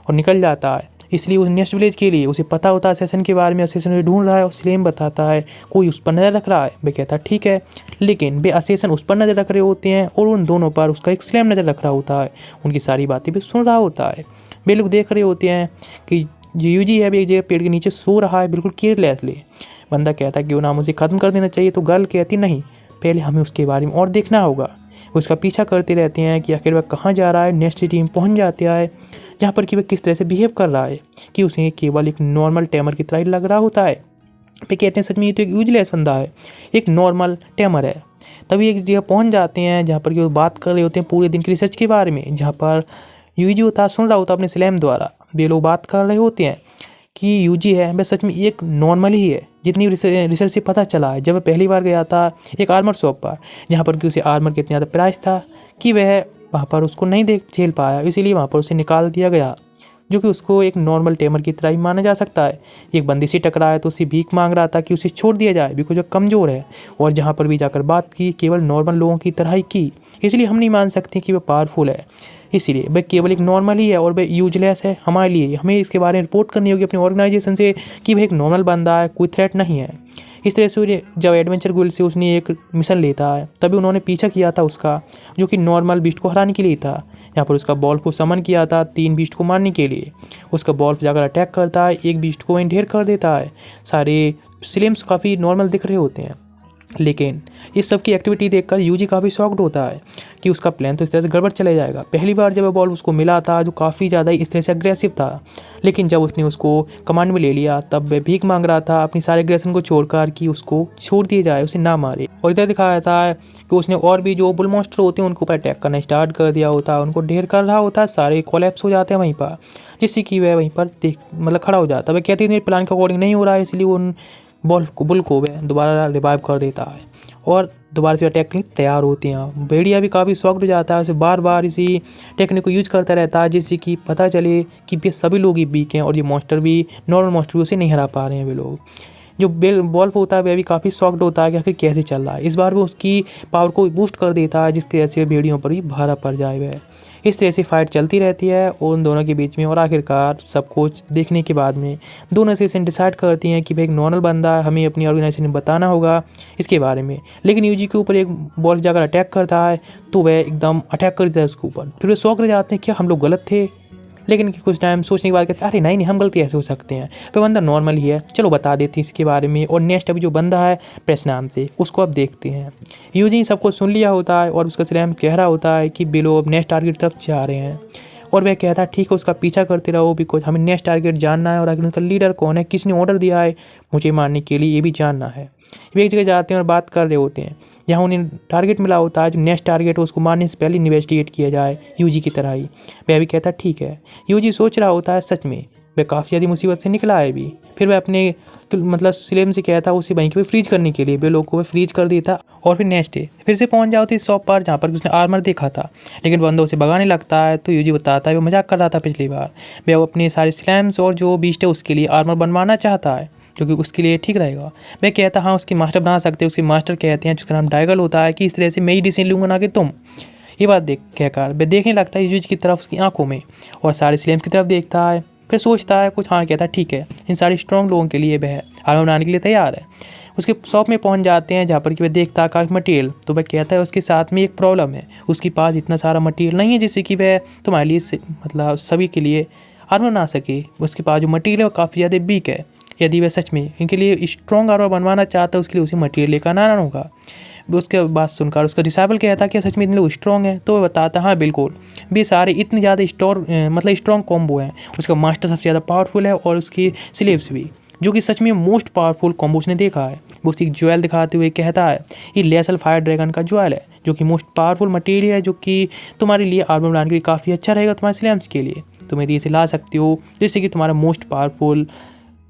और निकल जाता है। इसलिए उस नेक्स्ट विलेज के लिए उसे पता होता है सेशन के बारे में, सेशन उसे ढूंढ रहा है और स्लेम बताता है कोई उस पर नज़र रख रहा है। वह कहता है ठीक है, लेकिन वे असेसन उस पर नज़र रख रहे होते हैं और उन दोनों पर उसका एक स्लेम नज़र रख रहा होता है, उनकी सारी बातें भी सुन रहा होता है। वे लोग देख रहे होते हैं कि जो यूजी है एक जगह पेड़ के नीचे सो रहा है बिल्कुल केयरलेसली। बंदा कहता है क्यों ना मुझे ख़त्म कर देना चाहिए, तो गर्ल कहती नहीं, पहले हमें उसके बारे में और देखना होगा। उसका पीछा करते रहते हैं कि आखिर वह कहाँ जा रहा है। नेक्स्ट टीम पहुँच जाता है जहाँ पर कि वह किस तरह से बिहेव कर रहा है कि उसे केवल एक नॉर्मल टेमर की तरह ही लग रहा होता है। वे कहते हैं सच में ये तो एक यूजलेस बंदा है, एक नॉर्मल टेमर है। तभी एक जगह पहुँच जाते हैं जहाँ पर कि वो बात कर रहे होते हैं पूरे दिन की रिसर्च के बारे में, जहाँ पर यूजी होता सुन रहा होता अपने स्लैम द्वारा। वे लोग बात कर रहे होते हैं कि यूजी है वह सच में एक नॉर्मल ही है, जितनी रिसर्च से पता चला है। जब वह पहली बार गया था एक आर्मर शॉप पर जहाँ पर कि उसे आर्मर कितना ज़्यादा प्राइस था कि वह वहाँ पर उसको नहीं देख झेल पाया, इसीलिए वहाँ पर उसे निकाल दिया गया, जो कि उसको एक नॉर्मल टेमर की तरह ही माना जा सकता है। एक बंदी से टकराया तो उसे भीख मांग रहा था कि उसे छोड़ दिया जाए बिकॉज वह कमज़ोर है, और जहाँ पर भी जाकर बात की केवल नॉर्मल लोगों की तरह ही की, इसलिए हम नहीं मान सकते कि वह पावरफुल है। इसीलिए वह केवल एक नॉर्मल ही है और वह यूजलेस है हमारे लिए। हमें इसके बारे में रिपोर्ट करनी होगी अपनी ऑर्गेनाइजेशन से कि वह एक नॉर्मल बंदा है, कोई थ्रेट नहीं है। इस तरह से जब एडवेंचर गुइल्ड से उसने एक मिशन लेता है तभी उन्होंने पीछा किया था उसका, जो कि नॉर्मल बीस्ट को हराने के लिए था। यहाँ पर उसका बॉल्फ को समन किया था 3 बीस्ट को मारने के लिए। उसका बॉल्फ जाकर अटैक करता है, एक बीस्ट को वहीं ढेर कर देता है। सारे स्लिम्स काफ़ी नॉर्मल दिख रहे होते हैं, लेकिन इस सब की एक्टिविटी देखकर यूजी काफ़ी शॉक्ड होता है कि उसका प्लान तो इस तरह से गड़बड़ चले जाएगा। पहली बार जब बॉल उसको मिला था जो काफ़ी ज़्यादा इस तरह से अग्रेसिव था, लेकिन जब उसने उसको कमांड में ले लिया तब वह भीख मांग रहा था अपनी सारे एग्रेशन को छोड़कर कि उसको छोड़ दिया जाए, उसे ना मारे। और इधर दिखाया था कि उसने और भी जो बुल मॉन्स्टर होते हैं उनके ऊपर अटैक करना स्टार्ट कर दिया होता है, उनको ढेर कर रहा होता है, सारे कोलैप्स हो जाते हैं वहीं पर, जिससे कि वह वहीं पर खड़ा हो जाता है। वह कहती है मेरे प्लान के अकॉर्डिंग नहीं हो रहा है, इसलिए उन बुल को वह दोबारा रिवाइव कर देता है और दोबारा से टेक्निक तैयार होती हैं। भेड़िया भी काफ़ी शॉक्ड हो जाता है, उसे बार बार इसी टेक्निक को यूज करता रहता है जिससे कि पता चले कि ये सभी लोग ही वीक हैं और ये मॉन्स्टर भी नॉर्मल मॉन्स्टर भी उसे नहीं हरा पा रहे हैं। वे लोग जो बॉल्फ होता है वह भी काफ़ी शॉक्ड होता है कि आखिर कैसे चल रहा है। इस बार वो उसकी पावर को बूस्ट कर देता है जिसकी वजह से भेड़ियों पर भी भारा पड़ जाए वह। इस तरह से फाइट चलती रहती है और उन दोनों के बीच में, और आखिरकार सब कुछ देखने के बाद में दोनों सेशन डिसाइड करती हैं कि भाई एक नॉर्मल बंदा है, हमें अपनी ऑर्गेनाइजेशन में बताना होगा इसके बारे में। लेकिन यूजी के ऊपर एक बॉल जाकर अटैक करता है तो वह एकदम अटैक कर देता है उसके ऊपर। फिर वे शौक रह जाते हैं क्या हम लोग गलत थे, लेकिन कुछ टाइम सोचने के बाद कहते हैं अरे नहीं हम गलती ऐसे हो सकते हैं, तो बंदा नॉर्मल ही है, चलो बता देते हैं इसके बारे में। और नेक्स्ट अभी जो बंदा है प्रेस नाम से, उसको अब देखते हैं। यूजी सबको सुन लिया होता है और उसका स्लैम कह रहा होता है कि बिलो अब नेक्स्ट टारगेट तरफ जा रहे हैं, और वह कहता है ठीक है उसका पीछा करते रहो बिकॉज हमें नेक्स्ट टारगेट जानना है और आखिर उनका लीडर कौन है, किसने ऑर्डर दिया है मुझे मारने के लिए, ये भी जानना है। वे एक जगह जाते हैं और बात कर रहे होते हैं जहाँ उन्हें टारगेट मिला होता है, जो नेक्स्ट टारगेट है उसको मारने से पहले इन्वेस्टिगेट किया जाए यूजी की तरह ही। वह भी कहता है ठीक है। यूजी सोच रहा होता है सच में वह काफ़ी ज़्यादा मुसीबत से निकला है अभी। फिर वह अपने स्लेम से कहता है उसे वहीं के फ्रीज करने के लिए, वे लोग को वह फ्रीज कर देता। और फिर नेक्स्ट डे फिर से पहुंच जाओ इस शॉप पर जहाँ पर उसने आर्मर देखा था, लेकिन बंदा उसे भगाने लगता है तो यूजी बताता है वो मजाक कर रहा था पिछली बार। वह अपने सारे स्लैम्स और जो बीस्ट है उसके लिए आर्मर बनवाना चाहता है क्योंकि उसके लिए ठीक रहेगा। वह कहता हाँ उसकी मास्टर बना सकते हैं। उसके मास्टर कहते हैं जिसका नाम डायगल होता है कि इस तरह से मैं ही डिसीजन लूँगा ना कि तुम। ये बात देख कहकर वह देखने लगता है यूजी की तरफ उसकी आंखों में और सारे स्लैम्स की तरफ देखता है। फिर सोचता है कुछ, हाँ कहता है ठीक है इन सारे स्ट्रॉन्ग लोगों के लिए वह आर्मर बनाने के लिए तैयार है। उसके शॉप में पहुंच जाते हैं जहाँ पर कि वह देखता है काफ़ी मटेरियल, तो वह कहता है उसके साथ में एक प्रॉब्लम है, उसके पास इतना सारा मटेरियल नहीं है जिससे कि वह तुम्हारे लिए सभी के लिए आर्मर बना सके। उसके पास जो मटेरियल है वो काफ़ी ज़्यादा वीक है। यदि वह सच में इनके लिए स्ट्रॉन्ग आर्मर बनवाना चाहता है उसके लिए उसे मटेरियल लेकर आना होगा। उसके बात सुनकर उसका डिसाइबल कहता है कि सच में इतने लोग स्ट्रॉन्ग हैं, तो वह बताता है हाँ बिल्कुल, वे सारे इतने ज़्यादा मतलब स्ट्रॉन्ग कॉम्बो हैं। उसका मास्टर सबसे ज़्यादा पावरफुल है और उसकी स्लेव्स भी, जो कि सच में मोस्ट पावरफुल कॉम्बो उसने देखा है। वो उसकी ज्वेल दिखाते हुए कहता है ये लेसल फायर ड्रैगन का ज्वेल है, जो कि मोस्ट पावरफुल मटेरियल है, जो कि तुम्हारे लिए आर्मर बनाने के लिए काफ़ी अच्छा रहेगा, तुम्हारे स्लैम्स के लिए। तुम यदि इसे ला सकते हो जिससे कि तुम्हारा मोस्ट पावरफुल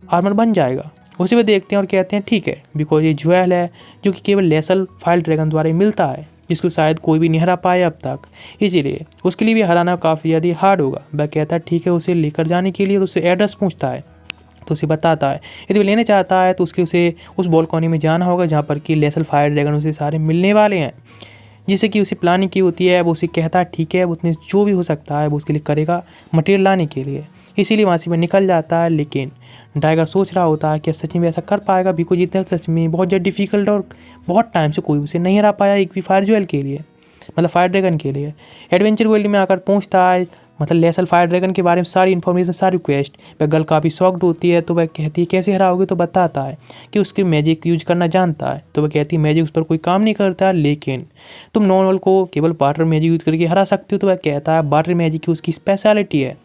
आर्मर बन जाएगा। उसे वे देखते हैं और कहते हैं ठीक है, बिकॉज ये ज्वेल है जो कि केवल लेसल फायर ड्रैगन द्वारा ही मिलता है, जिसको शायद कोई भी नहीं हरा पाया अब तक, इसीलिए उसके लिए भी हराना काफ़ी ज़्यादा हार्ड होगा। वह कहता है ठीक है, उसे लेकर जाने के लिए, और उससे एड्रेस पूछता है तो उसे बताता है यदि वो लेने चाहता है तो उसके उसे उस बॉलकॉनी में जाना होगा जहाँ पर कि लेसल फायर ड्रैगन उसे सारे मिलने वाले हैं, जिससे कि उसे प्लानिंग की होती है। वो उसे कहता है ठीक है, वो उसने जो भी हो सकता है वो उसके लिए करेगा मटेरियल लाने के लिए, इसीलिए वहाँ से वह निकल जाता है। लेकिन ड्रैगन सोच रहा होता है कि सच में ऐसा कर पाएगा, बिकॉज जितना सच में बहुत ज़्यादा डिफिकल्ट और बहुत टाइम से कोई उसे नहीं हरा पाया एक भी फायर ज्वेल के लिए, मतलब फायर ड्रैगन के लिए। एडवेंचर वर्ल्ड में आकर पहुंचता है, मतलब लेसल फायर ड्रैगन के बारे में सारी इन्फॉर्मेशन, सारी रिक्वेस्ट। वह गर्ल काफ़ी शॉक्ड होती है, तो वह कहती है कैसे हराओगे, तो बताता है कि उसकी मैजिक यूज करना जानता है। तो वह कहती है मैजिक उस पर कोई काम नहीं करता, लेकिन तुम नॉर्मल को केवल वाटर मैजिक यूज करके हरा सकती हो। तो वह कहता है वाटर मैजिक की उसकी स्पेशलिटी है।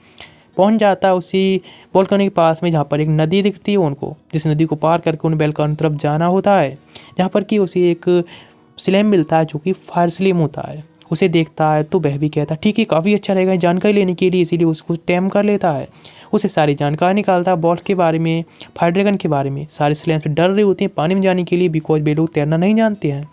पहुंच जाता है उसी बॉलकनी के पास में जहाँ पर एक नदी दिखती है उनको, जिस नदी को पार करके उन्हें बॉलकनी की तरफ जाना होता है, जहाँ पर कि उसे एक स्लैम मिलता है जो कि फायर स्लैम होता है। उसे देखता है तो वह भी कहता है ठीक है, काफ़ी अच्छा रहेगा जानकारी लेने के लिए, इसीलिए उसको टैम कर लेता है। उसे सारी जानकारी निकालता है बॉल के बारे में, फायर ड्रैगन के बारे में। सारे स्लैम से डर रहे होते हैं पानी में जाने के लिए, बिकॉज वे लोग तैरना नहीं जानते हैं।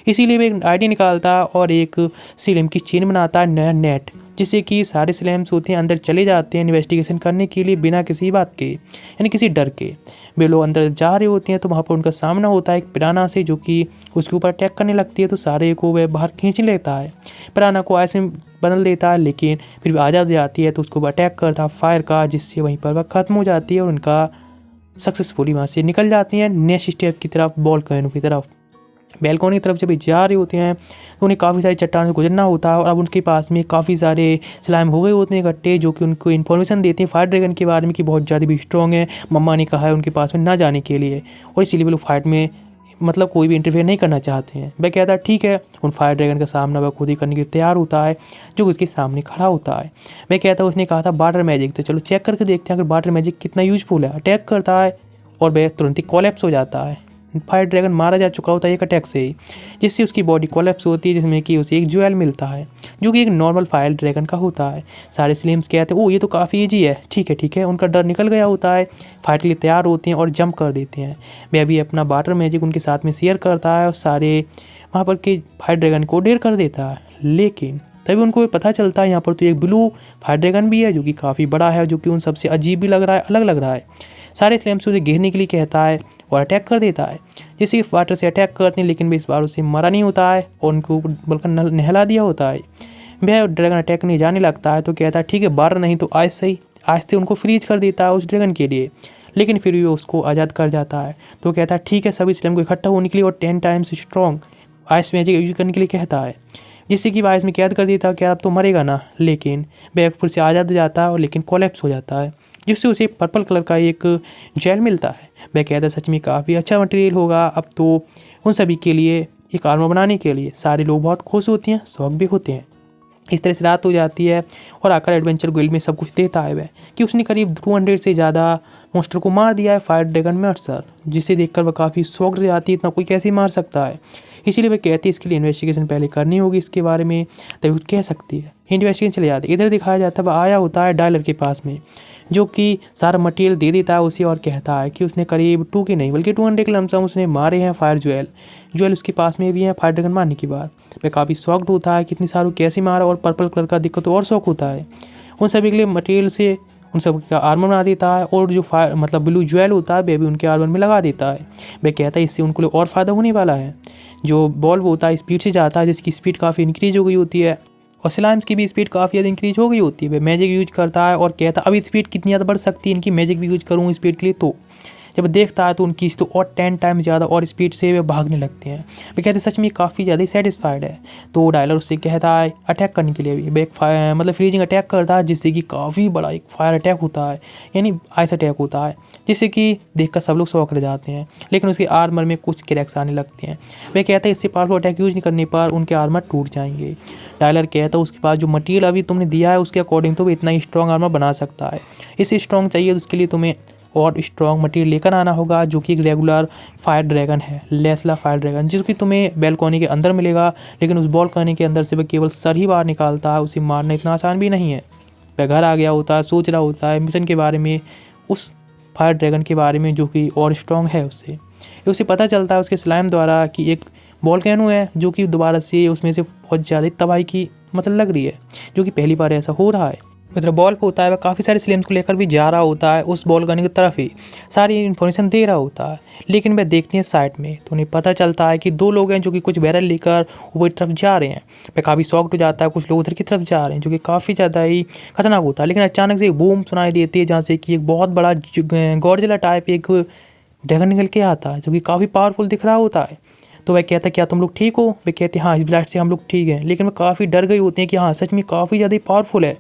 इसीलिए वे एक आइडिया निकालता है और एक स्लैम की चेन बनाता है, नया नेट, जिससे कि सारे स्लैम्स होते हैं अंदर चले जाते हैं इन्वेस्टिगेशन करने के लिए बिना किसी बात के, यानी किसी डर के। वे लोग अंदर जा रहे होते हैं तो वहाँ पर उनका सामना होता है एक पिराना से, जो कि उसके ऊपर अटैक करने लगती है। तो सारे को वह बाहर खींच लेता है, पिराना को आइस में बदल देता है, लेकिन फिर भी आज़ाद जाती है तो उसको अटैक करता है फायर का, जिससे वहीं पर वह खत्म हो जाती है और उनका सक्सेसफुली वहाँ से निकल जाती हैं नेक्स्ट स्टेप की तरफ, बॉलकनी की तरफ। बैल्कनी की तरफ जब जा रहे होते हैं तो उन्हें काफ़ी सारी चट्टानों से गुजरना होता है, और अब उनके पास में काफ़ी सारे स्लाइम हो गए होते हैं इकट्ठे, जो कि उनको इन्फॉर्मेशन देते हैं फायर ड्रैगन के बारे में कि बहुत ज़्यादा भी स्ट्रॉन्ग है, मम्मा ने कहा है उनके पास में ना जाने के लिए, और इसीलिए वो लोग फाइट में मतलब कोई भी इंटरफेयर नहीं करना चाहते हैं। वह कहता है ठीक है, उन फायर ड्रैगन का सामना वह खुद ही करने के लिए तैयार होता है, जो उसके सामने खड़ा होता है। वह कहता है उसने कहा था वाटर मैजिक, तो चलो चेक करके देखते हैं अगर वाटर मैजिक कितना यूजफुल है। अटैक करता है और वह तुरंत ही कोलैप्स हो जाता है। फायर ड्रैगन मारा जा चुका होता है एक अटैक से ही, जिससे उसकी बॉडी कोलैप्स होती है, जिसमें कि उसे एक ज्वेल मिलता है जो कि एक नॉर्मल फायर ड्रैगन का होता है। सारे स्लिम्स कहते हैं ओ ये तो काफ़ी ईजी है, ठीक है, उनका डर निकल गया होता है, फाइट के लिए तैयार होते हैं और जंप कर देते हैं। वह भी अपना वाटर मैजिक उनके साथ में शेयर करता है और सारे वहाँ पर के फायर ड्रैगन को डेर कर देता है। लेकिन तभी उनको पता चलता है यहाँ पर तो एक ब्लू फायर ड्रैगन भी है, जो कि काफ़ी बड़ा है, जो कि उन सबसे अजीब भी लग रहा है, अलग लग रहा है। सारे स्लैम्स से उसे घेरने के लिए कहता है और अटैक कर देता है, जैसे कि वाटर से अटैक करते हैं, लेकिन वे इस बार उसे मरा नहीं होता है और उनको बल्कि नहला दिया होता है। वह ड्रैगन अटैक नहीं जाने लगता है तो कहता है ठीक है बार नहीं तो आज सही, आज से उनको फ्रीज कर देता है उस ड्रैगन के लिए, लेकिन फिर भी वो उसको आज़ाद कर जाता है। तो कहता है ठीक है, सभी स्लैम को इकट्ठा होने के लिए और 10 times strong ice magic use करने के लिए कहता है, जिससे कि आइस में कैद कर देता है कि अब तो मरेगा ना, लेकिन वह फिर से आज़ाद हो जाता है और लेकिन कोलैप्स हो जाता है, जिससे उसे पर्पल कलर का एक जेल मिलता है। वह कहता है सच में काफ़ी अच्छा मटेरियल होगा, अब तो उन सभी के लिए एक आर्मर बनाने के लिए। सारे लोग बहुत खुश होते हैं, शौक भी होते हैं। इस तरह से रात हो जाती है और आकर एडवेंचर गिल्ड में सब कुछ देता है वह कि उसने करीब 200 से ज़्यादा मॉन्स्टर को मार दिया है फायर ड्रैगन में अक्सर, जिसे देखकर वह काफ़ी शॉक्ड हो जाती है, इतना कोई कैसे मार सकता है। इसीलिए वह कहती है इसके लिए इन्वेस्टिगेशन पहले करनी होगी इसके बारे में, तभी वो कह सकती है। इन्वेस्टिगेशन चले जाते, इधर दिखाया जाता है वह आया होता है डायलर के पास में, जो कि सारा मटेरियल दे देता है उसे और कहता है कि उसने करीब 2 के नहीं बल्कि 200 के लमसम उसने मारे हैं फायर ज्वेल उसके पास में भी है फायर ड्रैगन मारने के बाद। वह काफ़ी शॉक्ड होता है कि इतनी सारों कैसे मारा, और पर्पल कलर का दिक्कत तो और शौक होता है। उन सभी के लिए मटेरियल से उन सब का आर्मर बना देता है, और जो फायर मतलब ब्लू ज्वेल होता है वह भी उनके आर्मर में लगा देता है। वह कहता है इससे उनको लिए और फ़ायदा होने वाला है। जो बॉल होता है स्पीड से जाता है, जिसकी स्पीड काफ़ी इंक्रीज हो गई होती है, और स्लाइम्स की भी स्पीड काफ़ी ज़्यादा इंक्रीज हो गई होती है। वह मैजिक यूज करता है और कहता है अभी स्पीड कितनी ज़्यादा बढ़ सकती है इनकी, मैजिक भी यूज करूँ स्पीड के लिए, तो जब देखता है तो उनकी तो और 10 टाइम ज़्यादा और स्पीड से वे भागने लगते हैं। वे कहते हैं सच में काफ़ी ज़्यादा सेटिस्फाइड है। तो डायलर उससे कहता है अटैक करने के लिए भी। वे एक मतलब फ्रीजिंग अटैक करता है, जिससे कि काफ़ी बड़ा एक फायर अटैक होता है, यानी आइस अटैक होता है, जिससे कि देखकर सब लोग शॉक रह जाते हैं। लेकिन उसके आर्मर में कुछ क्रैक्स आने लगते हैं। वे कहते हैं इससे पावरफुल अटैक यूज नहीं करने पर उनके आर्मर टूट जाएंगे। टायलर कहता है उसके पास जो मटेरियल अभी तुमने दिया है उसके अकॉर्डिंग तो वो इतना ही स्ट्रॉन्ग आर्मर बना सकता है। इससे स्ट्रॉन्ग चाहिए तो उसके लिए तुम्हें और स्ट्रॉन्ग मटेरियल लेकर आना होगा, जो कि एक रेगुलर फायर ड्रैगन है, लेसला फायर ड्रैगन, जिसकी तुम्हें बैल्कनी के अंदर मिलेगा। लेकिन उस बॉल्कनी के अंदर से वह केवल सर ही बाहर निकालता है, उसे मारना इतना आसान भी नहीं है। वह घर आ गया होता है, सोच रहा होता है मिशन के बारे में, उस फायर ड्रैगन के बारे में जो कि और स्ट्रॉन्ग है उससे। उसे पता चलता है उसके स्लाइम द्वारा कि एक वोल्केनो है जो कि दोबारा से उसमें से बहुत ज़्यादा तबाही की मतलब लग रही है, जो कि पहली बार ऐसा हो रहा है। इधर बॉल्ब होता है वह काफ़ी सारे स्लेम्स को लेकर भी जा रहा होता है, उस वोल्केनो की तरफ ही सारी इन्फॉर्मेशन दे रहा होता है। लेकिन वह देखती है साइड में तो उन्हें पता चलता है कि दो लोग हैं जो कि कुछ बैरल लेकर ऊपर की तरफ जा रहे हैं। वह काफ़ी शॉक्ड हो जाता है, कुछ लोग उधर की तरफ जा रहे हैं जो कि काफ़ी ज़्यादा ही खतरनाक होता है। लेकिन अचानक से एक बूम सुनाई देती है, जहाँ से कि एक बहुत बड़ा गॉडजिला टाइप एक ड्रैगन निकल के आता है, जो कि काफ़ी पावरफुल दिख रहा होता है। तो वह कहता है क्या तुम लोग ठीक हो? वे कहते हैं हाँ, इस ब्लास्ट से हम लोग ठीक हैं। लेकिन वह काफ़ी डर गई होती हैं कि हाँ सच में काफ़ी ज़्यादा पावरफुल है।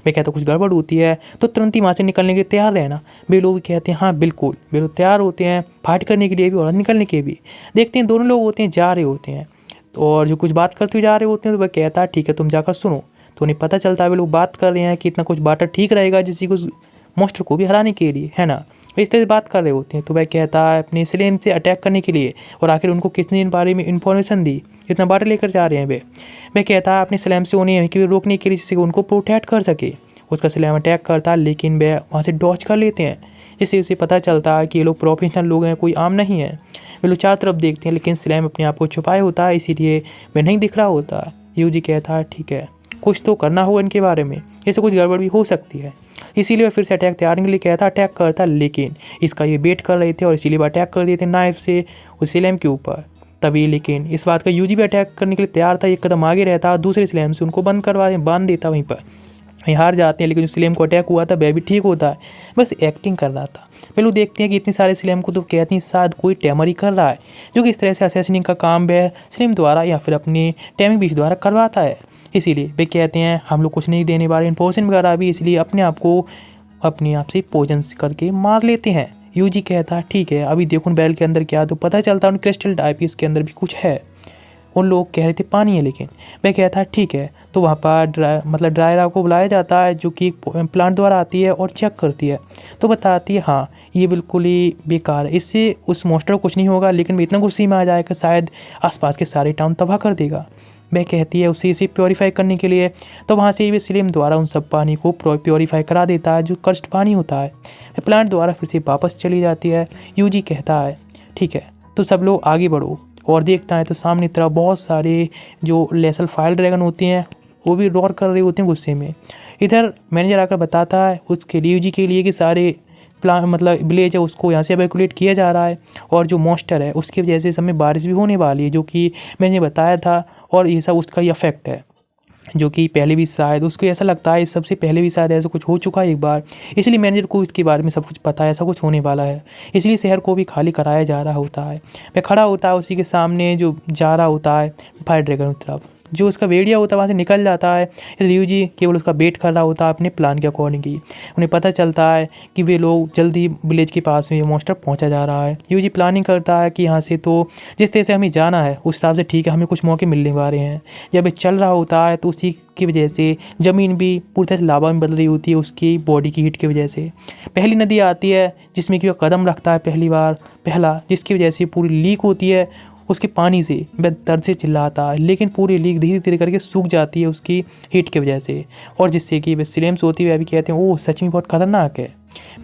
वे कहता कुछ गड़बड़ होती है तो तुरंत ही वहाँ से निकलने के लिए तैयार रहना। वे लोग कहते हैं हाँ बिल्कुल, वे लोग तैयार होते हैं फाइट करने के लिए भी और निकलने के भी। देखते हैं दोनों लोग होते हैं जा रहे होते हैं और जो कुछ बात करते हुए जा रहे होते हैं। तो वह कहता है ठीक है तुम जाकर सुनो। तो उन्हें पता चलता है वे लोग बात कर रहे हैं कि इतना कुछ बाटर ठीक रहेगा जिससे कुछ मॉन्स्टर को भी हराने के लिए, है ना। इस तरह से बात कर रहे होते हैं। तो वह कहता है अपने स्लेम से अटैक करने के लिए, और आखिर उनको कितने इन बारे में इन्फॉर्मेशन दी, इतना बाटर लेकर जा रहे हैं वे। वह कहता है अपने स्लेम से उन्हें कि रोकने के लिए जिससे उनको प्रोटेक्ट कर सके। उसका स्लेम अटैक करता है लेकिन वे वहाँ से डॉच कर लेते हैं, जिससे उसे पता चलता है कि ये लोग प्रोफेशनल लोग हैं, कोई आम नहीं है। वे लोग चारों तरफ देखते हैं लेकिन स्लेम अपने आप को छुपाए होता है, इसीलिए वह नहीं दिख रहा होता। यूजी कहता है ठीक है कुछ तो करना होगा इनके बारे में, इससे कुछ गड़बड़ भी हो सकती है। इसीलिए वह फिर से अटैक तैयार के लिए कहता अटैक करता, लेकिन इसका ये वेट कर रहे थे और इसीलिए वह अटैक कर देते नाइफ से उस स्लेम के ऊपर। तभी लेकिन इस बात का यूजी भी अटैक करने के लिए तैयार था, एक कदम आगे रहता, दूसरे स्लेम से उनको बंद करवा बांध देता वहीं पर। वहीं हार जाते हैं लेकिन जो स्लेम को अटैक हुआ था वह भी ठीक होता है, बस एक्टिंग कर रहा था। वे लोग देखते हैं कि इतने सारे स्लेम को तो कहती हैं शायद कोई टैमर ही कर रहा है, जो कि इस तरह से असैसिनिंग का काम वह स्लेम द्वारा या फिर अपने टैमिंग बीच द्वारा करवाता है। इसीलिए वे कहते हैं हम लोग कुछ नहीं देने वाले इन्फॉर्मेशन वगैरह भी, इसलिए अपने आप से पोजन करके मार लेते हैं। यूजी कहता है ठीक है अभी देखो बैरल के अंदर क्या, तो पता चलता है उन क्रिस्टल टाइप इसके अंदर भी कुछ है। उन लोग कह रहे थे पानी है, लेकिन वह कहता है ठीक है। तो वहाँ पर ड्रायरा को बुलाया जाता है जो कि प्लांट द्वारा आती है और चेक करती है, तो बताती है हाँ ये बिल्कुल ही बेकार है, इससे उस मॉन्स्टर को कुछ नहीं होगा, लेकिन इतना गुस्से में आ जाएगा शायद आसपास के सारे टाउन तबाह कर देगा। वह कहती है उसे इसे प्योरीफाई करने के लिए, तो वहाँ से वे स्लेम द्वारा उन सब पानी को प्योरीफाई करा देता है जो कर्स्ट पानी होता है। प्लांट द्वारा फिर से वापस चली जाती है। यूजी कहता है ठीक है तो सब लोग आगे बढ़ो, और देखता है तो सामने तरफ बहुत सारे जो लेसल फायर ड्रैगन होते हैं वो भी रोर कर रहे होते हैं गुस्से में। इधर मैनेजर आकर बताता है उसके यूजी के लिए कि सारे विलेज है उसको यहाँ से एवैक्यूएट किया जा रहा है, और जो मॉन्स्टर है उसकी वजह से इस समय बारिश भी होने वाली है, जो कि मैंने बताया था, और ये सब उसका ही इफेक्ट है, जो कि पहले भी शायद उसको ऐसा लगता है इस सबसे पहले भी शायद ऐसा कुछ हो चुका है एक बार, इसलिए मैनेजर को इसके बारे में सब कुछ पता है ऐसा कुछ होने वाला है, इसलिए शहर को भी खाली कराया जा रहा होता है। वह खड़ा होता है उसी के सामने जो जा रहा होता है फायर ड्रैगन की तरफ, जो उसका वेड़िया होता है वहाँ से निकल जाता है। यूजी केवल उसका वेट कर रहा होता है अपने प्लान के अकॉर्डिंगली। उन्हें पता चलता है कि वे लोग जल्दी विलेज के पास में मॉन्स्टर पहुँचा जा रहा है। यूजी प्लानिंग करता है कि यहाँ से तो जिस तरह से हमें जाना है उस हिसाब से ठीक है, हमें कुछ मौके मिलने वाले हैं। जब ये चल रहा होता है तो उसी की वजह से ज़मीन भी पूरी तरह से लावा में बदल रही होती है उसकी बॉडी की हीट की वजह से। पहली नदी आती है जिसमें कि वह कदम रखता है पहला, जिसकी वजह से पूरी लीक होती है उसके पानी से। वह दर्द से चिल्लाता है लेकिन पूरी लीक धीरे धीरे करके सूख जाती है उसकी हीट की वजह से, और जिससे कि वह स्लेम्स होती है भी कहते हैं ओह सच में बहुत खतरनाक है।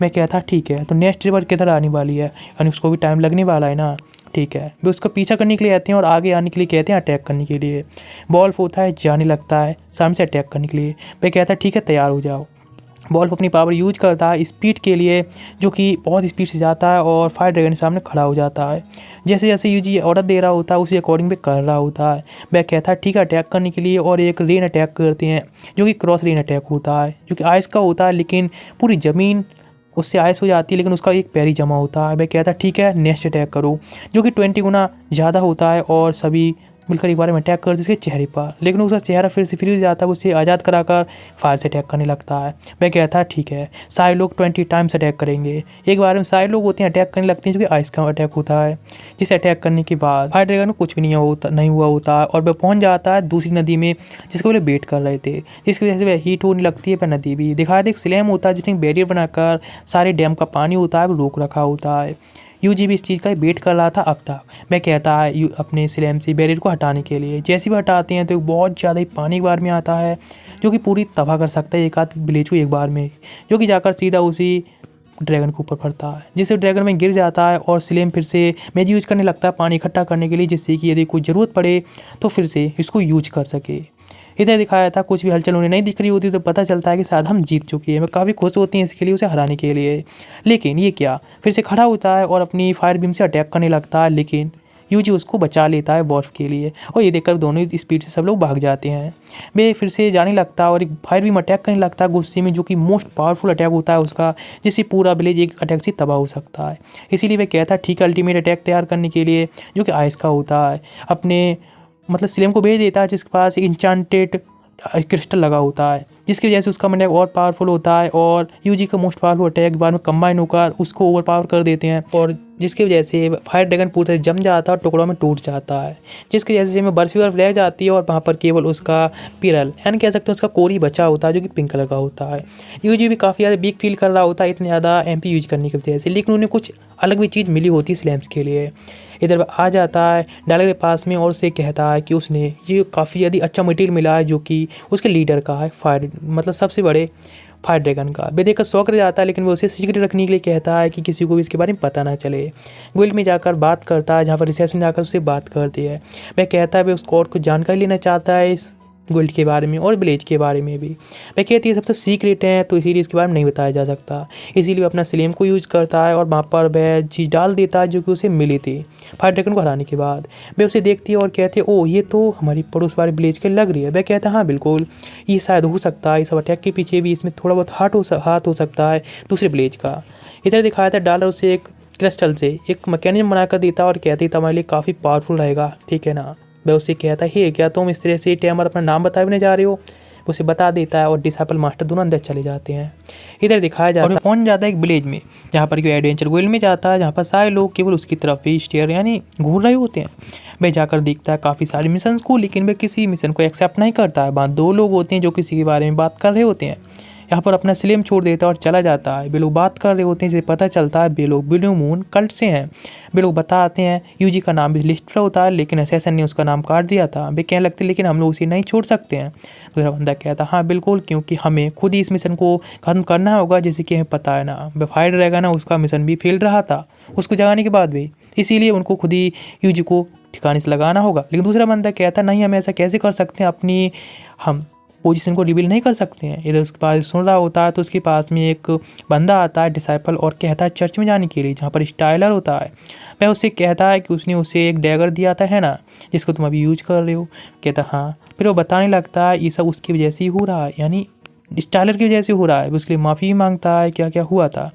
मैं कहता ठीक है तो नेक्स्ट रिवर किधर आने वाली है, यानी उसको भी टाइम लगने वाला है ना, ठीक है। वे उसका पीछा करने के लिए आते हैं और आगे आने के लिए कहते हैं अटैक करने के लिए। वॉल्फ होता है जाने लगता है सामने से अटैक करने के लिए। वह कहता है ठीक है तैयार हो जाओ। वॉल्फ अपनी पावर यूज करता है स्पीड के लिए, जो कि बहुत स्पीड से जाता है और फायर ड्रैगन के सामने खड़ा हो जाता है। जैसे जैसे यूजी ऑर्डर दे रहा होता है उसी अकॉर्डिंग भी कर रहा होता है। वह कहता है ठीक है अटैक करने के लिए, और एक रेन अटैक करते हैं जो कि क्रॉस रेन अटैक होता है, जो कि आइस का होता है लेकिन पूरी ज़मीन उससे आइस हो जाती है, लेकिन उसका एक पैर ही जमा होता है। वह कहता है ठीक है नेक्स्ट अटैक करो, जो कि 20 गुना ज़्यादा होता है और सभी मिलकर एक बार में अटैक करते उसके चेहरे पर। लेकिन उसका चेहरा फिर से फ्री हो जाता है, उसे आज़ाद कराकर फायर से अटैक करने लगता है। वह कहता है ठीक है सारे लोग 20 टाइम्स अटैक करेंगे। एक बार में सारे लोग होते हैं अटैक करने लगते हैं, जो कि आइस का अटैक होता है। जिसे अटैक करने के बाद फायर ड्रैगन को कुछ भी नहीं हुआ होता और वह पहुंच जाता है दूसरी नदी में, जिसके लिए वेट कर रहे थे, जिसकी वजह से वह हीट होने लगती है। वह नदी भी दिखाया एक स्लैम होता है, जिसने बैरियर बनाकर सारे डैम का पानी होता है वो रोक रखा होता है। यूजी भी इस चीज़ का वेट कर रहा था अब तक। मैं कहता है अपने स्लैम से बैरियर को हटाने के लिए, जैसे भी हटाते हैं तो एक बहुत ज़्यादा ही पानी एक बार में आता है, जो कि पूरी तबाह कर सकता है एक आध विलेज को एक बार में, जो कि जाकर सीधा उसी ड्रैगन के ऊपर पड़ता है, जिससे ड्रैगन में गिर जाता है। और स्लेम फिर से मैजिक यूज करने लगता है पानी इकट्ठा करने के लिए, जिससे कि यदि कोई ज़रूरत पड़े तो फिर से इसको यूज कर सके। इधर दिखाया था कुछ भी हलचल उन्हें नहीं दिख रही होती, तो पता चलता है कि शायद हम जीत चुके हैं। मैं काफ़ी खुश होती हैं इसके लिए, उसे हराने के लिए। लेकिन ये क्या, फिर से खड़ा होता है और अपनी फायर बीम से अटैक करने लगता है, लेकिन यूजी उसको बचा लेता है वॉर्फ के लिए। और ये देखकर दोनों स्पीड से सब लोग भाग जाते हैं। वे फिर से जाने लगता है और एक फायर बीम अटैक करने लगता है गुस्से में, जो कि मोस्ट पावरफुल अटैक होता है उसका, जिससे पूरा विलेज एक अटैक से तबाह हो सकता है। इसीलिए वे कहता है ठीक है अल्टीमेट अटैक तैयार करने के लिए, जो कि आइस का होता है, अपने मतलब स्लेम को भेज देता है, जिसके पास एक इंचांटेड क्रिस्टल लगा होता है, जिसकी वजह से उसका अटैक और पावरफुल होता है। और यूजी का मोस्ट पावरफुल अटैक बाद में कंबाइन होकर उसको ओवर पावर कर देते हैं, और जिसकी वजह से फायर ड्रैगन पूरी तरह जम जाता है और टुकड़ों में टूट जाता है, जिसकी वजह से बर्फ ही बर्फ रह जाती है। और वहाँ पर केवल उसका पिरल यानी कह सकते हैं उसका कोर ही बचा होता है, जो कि पिंक कलर का होता है। यूजी भी काफ़ी ज़्यादा वीक फील कर रहा होता है इतने ज़्यादा एमपी यूज करने की वजह से, लेकिन उन्हें कुछ अलग भी चीज़ मिली होती है स्लैम्स के लिए। इधर आ जाता है डायलर के पास में और उसे कहता है कि उसने ये काफ़ी ज़्यादा अच्छा मटेरियल मिला है, जो कि उसके लीडर का है, फायर मतलब सबसे बड़े फायर ड्रैगन का। वे देखकर शौक रह जाता है, लेकिन वो उसे सीक्रेट रखने के लिए कहता है कि किसी को भी इसके बारे में पता ना चले। गुइल्ड में जाकर बात करता है, जहाँ पर रिसेप्शन जाकर उससे बात करती है। वह कहता है वह उसको और कुछ जानकारी लेना चाहता है इस गुइल्ड के बारे में और विलेज के बारे में भी। वह कहती है सबसे सीक्रेट है, तो इसीलिए इसके बारे में नहीं बताया जा सकता। इसीलिए वह अपना स्लेम को यूज़ करता है और वहाँ पर वह चीज़ डाल देता है जो कि उसे मिली थी फायर ड्रैगन को हराने के बाद। वह उसे देखती है और कहती है ओ ये तो हमारी पड़ोस वाले विलेज के लग रही है। वह कहता है हाँ बिल्कुल ये शायद हो सकता है, इस अटैक के पीछे भी इसमें थोड़ा बहुत हाथ हो सकता है दूसरे विलेज का। इधर दिखाया था डॉलर उसे एक क्रिस्टल से एक मैकेनिज्म बनाकर देता और कहती है तुम्हारे लिए काफ़ी पावरफुल रहेगा, ठीक है ना। वह उसे कहता है हे क्या तुम इस तरह से टाइमर अपना नाम बताए बिना जा रहे हो। उसे बता देता है और डिसाइपल मास्टर दोनों अंदर चले जाते हैं। इधर दिखाया जाता है पहुंच जाता है एक विलेज में, जहाँ पर कोई एडवेंचर गोइल में जाता है, जहाँ पर सारे लोग केवल उसकी तरफ ही स्टेयर यानी घूर रहे होते हैं। वह जाकर देखता है काफ़ी सारे मिशन को, लेकिन वह किसी मिशन को एक्सेप्ट नहीं करता है। वहाँ दो लोग होते हैं जो किसी के बारे में बात कर रहे होते हैं। यहाँ पर अपना स्लेम छोड़ देता है और चला जाता है। वे लोग बात कर रहे होते हैं, जिसे पता चलता है वे लोग ब्लू मून कल्ट से हैं। वे लोग बताते हैं यूजी का नाम भी लिस्ट पर होता है, लेकिन असैसन ने उसका नाम काट दिया था। वे कहने लगते लेकिन हम लोग उसे नहीं छोड़ सकते हैं। दूसरा बंदा कहता हाँ बिल्कुल, क्योंकि हमें खुद ही इस मिशन को ख़त्म करना होगा, जैसे कि हमें पता है ना वह फायर ड्रैगन ना उसका मिशन भी फेल रहा था उसको जगाने के बाद भी, इसीलिए उनको खुद ही यूजी को ठिकाने से लगाना होगा। लेकिन दूसरा बंदा कहता नहीं हम ऐसा कैसे कर सकते हैं, अपनी हम पोजीशन को रिवील नहीं कर सकते हैं। इधर उसके पास सुन रहा होता है तो उसके पास में एक बंदा आता है डिसाइपल और कहता है चर्च में जाने के लिए, जहाँ पर स्टाइलर होता है। वह उससे कहता है कि उसने उसे एक डैगर दिया था है ना, जिसको तुम अभी यूज कर रहे हो। कहता हाँ, फिर वो बताने लगता है ये सब उसकी वजह से ही हो रहा है, यानी स्टाइलर की वजह से हो रहा है। उसके लिए माफ़ी मांगता है क्या क्या हुआ था।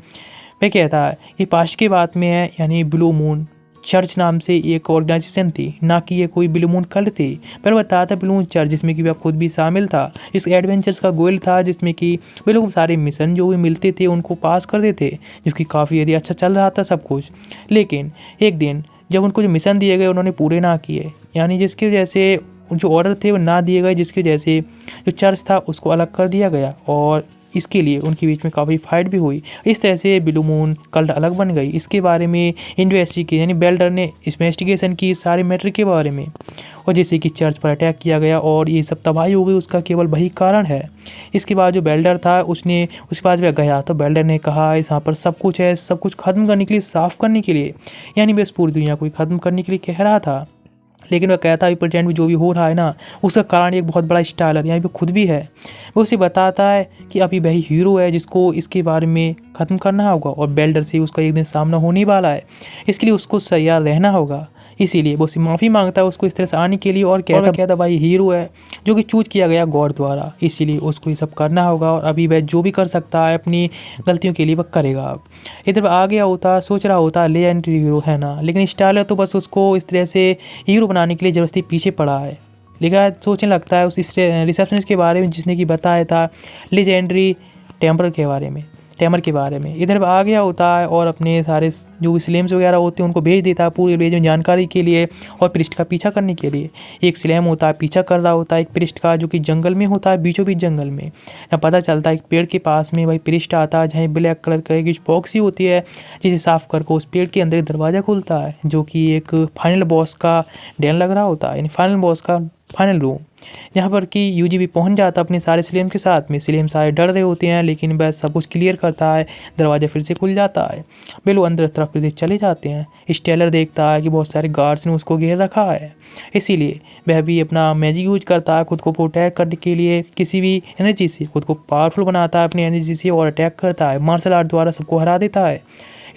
वह कहता है ये पास्ट की बात में है, यानी ब्लू मून चर्च नाम से एक ऑर्गेनाइजेशन थी, ना कि ये कोई ब्लू मून कल्ट थी। पहले बताया था ब्लू मून चर्च, जिसमें कि वह खुद भी शामिल था। इस एडवेंचर्स का गोल था जिसमें कि वे लोग सारे मिशन जो भी मिलते थे उनको पास करते थे, जिसकी काफ़ी यदि अच्छा चल रहा था सब कुछ। लेकिन एक दिन जब उनको जो मिशन दिए गए उन्होंने पूरे ना किए, यानी जिसकी वजह से जो ऑर्डर थे वो ना दिए गए, जिसकी वजह से जो चर्च था उसको अलग कर दिया गया और इसके लिए उनके बीच में काफ़ी फाइट भी हुई। इस तरह से ब्लू मून कल्ट अलग बन गई। इसके बारे में इन्वेस्टिगेशन यानी बेल्डर ने इन्वेस्टिगेशन की सारे मैटर के बारे में, और जैसे कि चर्च पर अटैक किया गया और ये सब तबाही हो गई, उसका केवल वही कारण है। इसके बाद जो बेल्डर था उसने उसके पास वह गया तो बेल्डर ने कहा यहाँ पर सब कुछ है, सब कुछ ख़त्म करने के लिए, साफ़ करने के लिए, यानी वह इस पूरी दुनिया को ख़त्म करने के लिए कह रहा था। लेकिन वह कहता है प्रेजेंट में जो भी हो रहा है ना उसका कारण एक बहुत बड़ा स्टाइलर यानी वो खुद भी है। वो उसे बताता है कि अभी वही हीरो है जिसको इसके बारे में ख़त्म करना होगा और बेल्डर से उसका एक दिन सामना होने वाला है, इसके लिए उसको तैयार रहना होगा। इसीलिए वो उससे माफ़ी मांगता है उसको इस तरह से आने के लिए और कहता भाई हीरो है जो कि चूज किया गया गॉड द्वारा, इसीलिए उसको ये सब करना होगा और अभी वह जो भी कर सकता है अपनी गलतियों के लिए वह करेगा। अब इधर आ गया होता, सोच रहा होता लेजेंडरी हीरो है ना, लेकिन स्टाइलर तो बस उसको इस तरह से हीरो बनाने के लिए ज़बरदस्ती पीछे पड़ा है। लिखा सोचने लगता है उस रिसेप्शनिस्ट के बारे में जिसने कि बताया था लेजेंडरी टेमर के बारे में। इधर आ गया होता है और अपने सारे जो भी स्लेम्स वगैरह होते हैं उनको भेज देता है पूरे विलेज में जानकारी के लिए और प्रिस्ट का पीछा करने के लिए। एक स्लेम होता है पीछा कर रहा होता है एक प्रिस्ट का, जो कि जंगल में होता है, बीचों बीच जंगल में। जहाँ पता चलता है एक पेड़ के पास में भाई प्रिस्ट आता है जहाँ ब्लैक कलर का एक बॉक्स ही होती है जिसे साफ करके उस पेड़ के अंदर एक दरवाज़ा खुलता है जो कि एक फाइनल बॉस का डेन लग रहा होता है, यानी फाइनल बॉस का फाइनल रूम, जहाँ पर कि यूजी भी पहुँच जाता अपने सारे स्लेम के साथ में। स्लेम सारे डर रहे होते हैं लेकिन बस सब कुछ क्लियर करता है, दरवाज़ा फिर से खुल जाता है। वे लोग अंदर तरफ फिर से चले जाते हैं। स्टेलर देखता है कि बहुत सारे गार्ड्स ने उसको घेर रखा है, इसीलिए वह भी अपना मैजिक यूज करता है खुद को प्रोटेक्ट करने के लिए, किसी भी एनर्जी से खुद को पावरफुल बनाता है अपनी एनर्जी से और अटैक करता है, मार्शल आर्ट द्वारा सबको हरा देता है।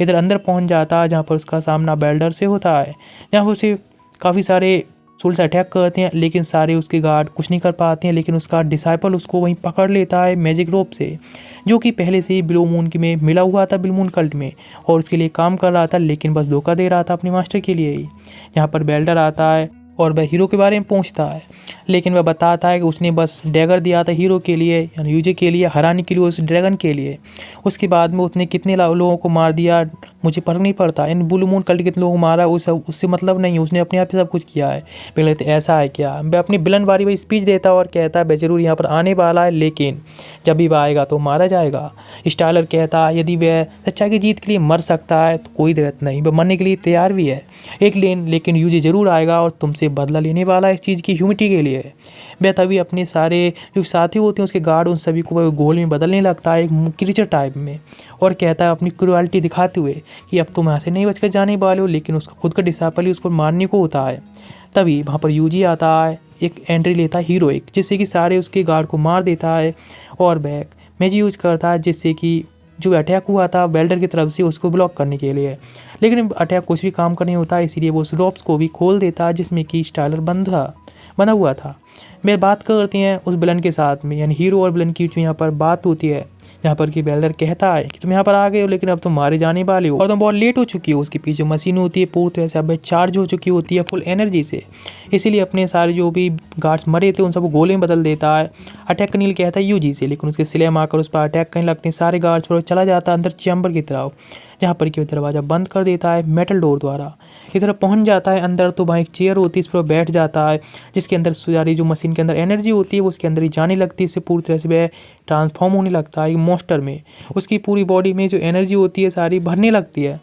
इधर अंदर पहुँच जाता है जहाँ पर उसका सामना बेल्डर से होता है, जहाँ पर उसे काफ़ी सारे सोल्स अटैक करते हैं लेकिन सारे उसके गार्ड कुछ नहीं कर पाते हैं। लेकिन उसका डिसाइपल उसको वहीं पकड़ लेता है मैजिक रोप से, जो कि पहले से ही ब्लू मून में मिला हुआ था, ब्लू मून कल्ट में, और उसके लिए काम कर रहा था लेकिन बस धोखा दे रहा था अपने मास्टर के लिए ही। यहाँ पर बेल्डर आता है और वह हीरो के बारे में पूछता है लेकिन वह बताता है कि उसने बस डैगर दिया था हीरो के लिए, यानी यूजे के लिए, हराने के लिए उस ड्रैगन के लिए। उसके बाद में उसने कितने लोगों को मार दिया मुझे फर्क नहीं पड़ता, इन ब्लू मून कल्ट कितने लोगों को मारा उससे मतलब नहीं, उसने अपने आप ही सब कुछ किया है। पहले तो ऐसा है क्या, वह अपनी विलन बारी वही स्पीच देता है और कहता है वह जरूर यहाँ पर आने वाला है लेकिन जब भी वह आएगा तो मारा जाएगा। स्टाइलर कहता है यदि वह सच्चाई की जीत के लिए मर सकता है तो कोई दिक्कत नहीं, वह मरने के लिए तैयार भी है लेकिन यूजे जरूर आएगा और तुमसे बदला लेने वाला है इस चीज़ की ह्यूमिटी के लिए। वह तभी अपने सारे जो साथी होते हैं उसके गार्ड उन सभी को वह गोल में बदलने लगता है एक क्रीचर टाइप में और कहता है अपनी क्रूअल्टी दिखाते हुए कि अब तुम यहाँ से नहीं बच कर जाने वाले हो, लेकिन उसका खुद का डिसाइपल ही उसको मारने को होता है। तभी वहाँ पर यूजी आता है, एक एंट्री लेता है हीरोइक, जिससे कि सारे उसके गार्ड को मार देता है और बैक मैजिक यूज करता है जिससे कि जो अटैक हुआ था बेल्डर की तरफ से उसको ब्लॉक करने के लिए, लेकिन अटैक कुछ भी काम का नहीं होता, इसीलिए वो उस रोप्स को भी खोल देता है जिसमें कि स्टाइलर बना हुआ था। वे बात करती हैं उस विलन के साथ में, यानी हीरो और विलन की जो यहाँ पर बात होती है, जहाँ पर कि बेल्डर कहता है कि तुम यहाँ पर आ गए हो लेकिन अब तुम मारे जाने वाले हो और तुम बहुत लेट हो चुकी हो। उसके पीछे मशीन होती है पूरी तरह से अब चार्ज हो चुकी होती है फुल एनर्जी से, इसीलिए अपने सारे जो भी गार्ड्स मरे थे उन सबको गोले में बदल देता है। अटैक करने कहता है यूजी से, लेकिन उसके स्लेम आकर उस पर अटैक करने लगते हैं सारे गार्ड्स पर, चला जाता है अंदर चैम्बर की तरफ, जहाँ पर कि दरवाज़ा बंद कर देता है मेटल डोर द्वारा। इधर पहुँच जाता है अंदर तो वहाँ एक चेयर होती है, इस पर बैठ जाता है जिसके अंदर सारी जो मशीन के अंदर एनर्जी होती है वो उसके अंदर ही जाने लगती है, इससे पूरी तरह से वह ट्रांसफॉर्म होने लगता है एक मॉन्स्टर में। उसकी पूरी बॉडी में जो एनर्जी होती है सारी भरने लगती है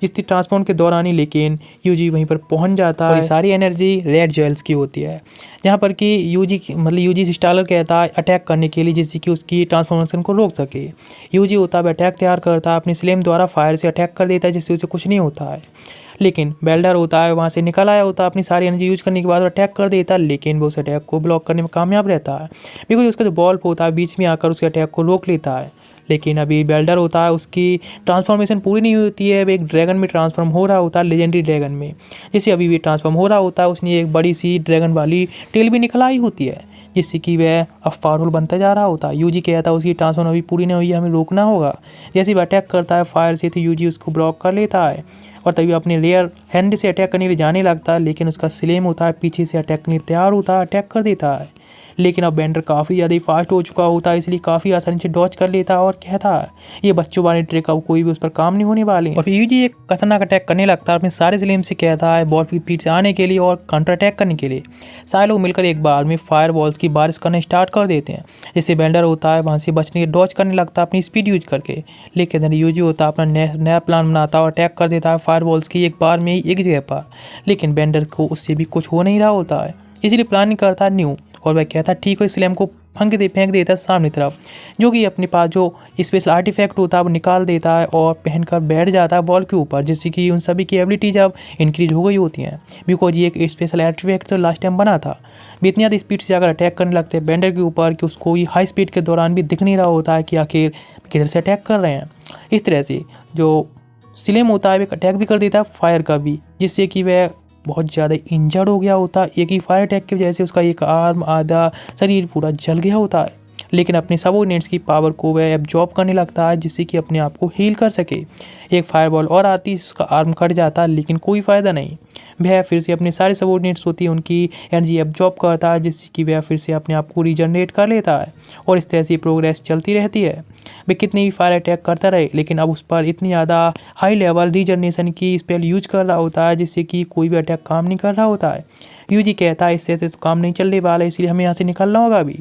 जिसकी ट्रांसफॉर्म के दौरान ही, लेकिन यूजी वहीं पर पहुंच जाता है। सारी एनर्जी रेड जेल्स की होती है, जहाँ पर कि यूजी स्टाइलर कहता है अटैक करने के लिए जिससे कि उसकी ट्रांसफॉर्मेशन को रोक सके। यूजी होता है अटैक तैयार करता है, अपने स्लेम द्वारा फायर से अटैक कर देता है जिससे उसे कुछ नहीं होता है। लेकिन बेल्डर होता है वहाँ से निकल आया होता है, अपनी सारी एनर्जी यूज करने के बाद अटैक कर देता है, लेकिन वो उस अटैक को ब्लॉक करने में कामयाब रहता है बिकॉज उसका जो बॉल होता है बीच में आकर उसके अटैक को रोक लेता है। लेकिन अभी बेल्डर होता है उसकी ट्रांसफॉर्मेशन पूरी नहीं होती है, एक ड्रैगन में ट्रांसफॉर्म हो रहा होता है, लेजेंडरी ड्रैगन में, जैसे अभी भी ट्रांसफॉर्म हो रहा होता है। उसने एक बड़ी सी ड्रैगन वाली टेल भी निकल आई होती है जिससे कि वह अब पावरफुल बनता जा रहा होता है। यूजी कहता है उसकी ट्रांसफॉर्म अभी पूरी नहीं हुई है, हमें रोकना होगा। जैसे वह अटैक करता है फायर से तो यूजी उसको ब्लॉक कर लेता है और तभी अपने रेयर हैंड से अटैक करने के लिए जाने लगता है, लेकिन उसका स्लेम होता है पीछे से अटैक करने तैयार होता है, अटैक कर देता है। लेकिन अब बेंडर काफ़ी ज़्यादा फास्ट हो चुका होता है, इसलिए काफ़ी आसानी से डॉच कर लेता है और कहता है ये बच्चों वाले ट्रिक अब कोई भी उस पर काम नहीं होने वाले। और फिर यूजी एक खतरनाक अटैक करने लगता है अपने सारे स्लेम से, कहता है बॉल की पीठ से आने के लिए और काउंटर अटैक करने के लिए। सारे लोग मिलकर एक बार में फायर बॉल्स की बारिश करना स्टार्ट कर देते हैं, जिससे बेंडर होता है वहाँ से बचने के डॉच करने लगता है अपनी स्पीड यूज करके। लेकिन यूजी होता है अपना नया प्लान बनाता है और अटैक कर देता है फायर बॉल्स की एक बार में ही एक जगह पर, लेकिन बेंडर को उससे भी कुछ हो नहीं रहा होता है, इसलिए प्लानिंग करता है न्यू और वह कहता है ठीक है, स्लेम को फेंक देता है सामने तरफ, जो कि अपने पास जो स्पेशल आर्टिफैक्ट होता है वो निकाल देता है और पहनकर बैठ जाता है वॉल के ऊपर, जिससे कि उन सभी की एबिलिटीज अब इंक्रीज हो गई होती हैं बिकॉज ये एक स्पेशल आर्टिफैक्ट तो लास्ट टाइम बना था। भी इतनी ज़्यादा स्पीड से अगर अटैक करने लगते हैं बेंडर के ऊपर कि उसको ये हाई स्पीड के दौरान भी दिख नहीं रहा होता है कि आखिर किधर से अटैक कर रहे हैं। इस तरह से जो स्लेम होता है एक अटैक भी कर देता है फायर का भी, जिससे कि वह बहुत ज़्यादा इंजर्ड हो गया होता है। एक ही फायर अटैक की वजह से उसका एक आर्म, आधा शरीर पूरा जल गया होता है। लेकिन अपने सबऑर्डिनेट्स की पावर को वह एब्जॉर्ब करने लगता है जिससे कि अपने आप को हील कर सके। एक फायरबॉल और आती है, उसका आर्म कट जाता है लेकिन कोई फ़ायदा नहीं। वह फिर से अपने सारे सबऑर्डिनेट्स होती है उनकी एनर्जी एब्जॉर्ब करता है जिससे कि वह फिर से अपने आप को रीजनरेट कर लेता है और इस तरह से प्रोग्रेस चलती रहती है। वह कितनी भी फायर अटैक करता रहे लेकिन अब उस पर इतनी ज़्यादा हाई लेवल रीजनरेशन की स्पेल यूज कर रहा होता है जिससे कि कोई भी अटैक काम नहीं कर रहा होता है। यूजी कहता है इससे तो काम नहीं चलने वाला है, इसलिए हमें यहाँ से निकलना होगा अभी।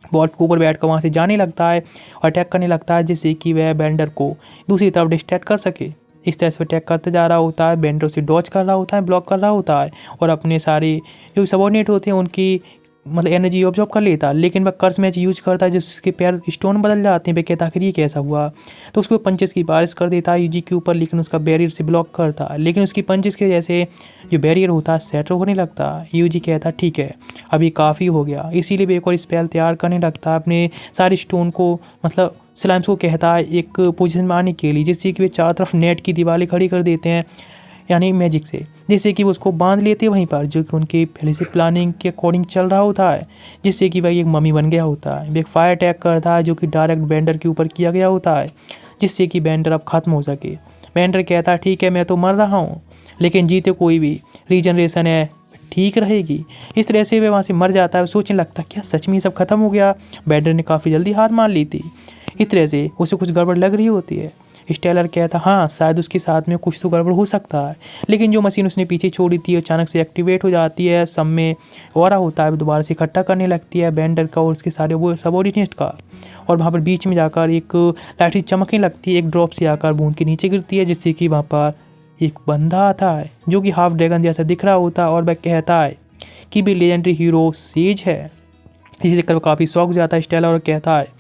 बॉट के ऊपर बैठ कर वहाँ से जाने लगता है और अटैक करने लगता है जिससे कि वह बेंडर को दूसरी तरफ डिस्ट्रैक्ट कर सके। इस तरह से अटैक करते जा रहा होता है, बेंडर उसे डॉज कर रहा होता है, ब्लॉक कर रहा होता है और अपने सारे जो सबऑर्डिनेट होते हैं उनकी मतलब एनर्जी ऑब्जॉर्व कर लेता है। लेकिन वह कर्स मैच यूज करता है जिसके पैर स्टोन बदल जाते हैं। वह कहता है आखिर ये कैसा हुआ, तो उसको पंचेस की बारिश कर देता है यूजी के ऊपर, लेकिन उसका बैरियर से ब्लॉक करता है। लेकिन उसकी पंचेस की वजह से जो बैरियर होता है सेट होने लगता है। यूजी कहता है ठीक है अभी काफ़ी हो गया, इसीलिए वे एक और स्पेल तैयार करने लगता है अपने सारे स्टोन को मतलब स्लाइम्स को कहता है एक पोजीशन में आने के लिए, जिससे कि वे चारों तरफ नेट की दीवारें खड़ी कर देते हैं यानी मैजिक से, जिससे कि वो उसको बांध लेते हैं वहीं पर, जो कि उनकी पहले से प्लानिंग के अकॉर्डिंग चल रहा होता है, जिससे कि वह एक मम्मी बन गया होता है। वे एक फायर अटैक करता है जो कि डायरेक्ट बेंडर के ऊपर किया गया होता है जिससे कि बेंडर अब खत्म हो सके। बेंडर कहता है ठीक है मैं तो मर रहा हूँ लेकिन जीते कोई भी, रीजनरेशन है ठीक रहेगी। इस तरह से वह वहाँ से मर जाता है। सोचने लगता है क्या सच में ये सब खत्म हो गया, बेंडर ने काफ़ी जल्दी हार मान ली थी। इस तरह से उसे कुछ गड़बड़ लग रही होती है। स्टेलर कहता हाँ शायद उसके साथ में कुछ तो गड़बड़ हो सकता है, लेकिन जो मशीन उसने पीछे छोड़ी थी अचानक से एक्टिवेट हो जाती है। सब में ऑरा होता है, दोबारा से इकट्ठा करने लगती है बेंडर का और उसके सारे वो सबऑर्डिनेट का, और वहाँ पर बीच में जाकर एक लाइट चमकने लगती है, एक ड्रॉप से आकर बूंद के नीचे गिरती है जिससे कि वहाँ पर एक बंदा आता है जो कि हाफ ड्रैगन जैसा दिख रहा होता है और वह कहता है कि भी लेजेंडरी हीरो सेज है। इसे देखकर वो काफ़ी शौक हो जाता है स्टेलर और कहता है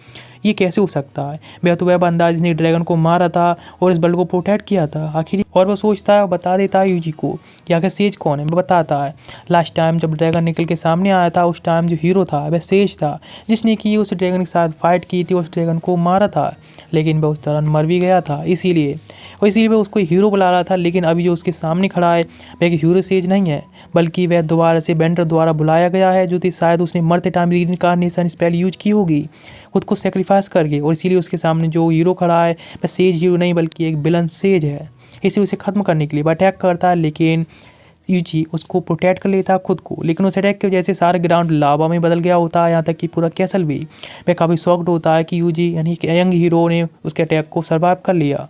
ये कैसे हो सकता है, वह तो वह बंदा जिसने ड्रैगन को मारा था और इस वर्ल्ड को प्रोटेक्ट किया था आखिर। और वो सोचता है बता देता है यूजी को कि आखिर सेज कौन है। वो बताता है लास्ट टाइम जब ड्रैगन निकल के सामने आया था उस टाइम जो हीरो था वह सेज था जिसने कि उस ड्रैगन के साथ फाइट की थी, उस ड्रैगन को मारा था, लेकिन वह उस दौरान मर भी गया था इसीलिए वह उसको हीरो बुला रहा था। लेकिन अभी जो उसके सामने खड़ा है वह एक हीरो सेज नहीं है बल्कि वह दोबारा से बेंडर द्वारा बुलाया गया है, जो कि शायद उसने मरते टाइम रीइंकार्नेशन स्पेल यूज की होगी खुद को सेक्रीफाइस करके, और इसीलिए उसके सामने जो हीरो खड़ा है वह सेज हीरो नहीं बल्कि एक विलन सेज है। इसलिए उसे ख़त्म करने के लिए वह अटैक करता है, लेकिन यूजी उसको प्रोटेक्ट कर लेता है खुद को। लेकिन उस अटैक की वजह से सारा ग्राउंड लावा में बदल गया होता है, यहाँ तक कि पूरा कैसल भी। वह काफ़ी शॉक्ड होता है कि यूजी यानी कि यंग हीरो ने उसके अटैक को सर्वाइव कर लिया।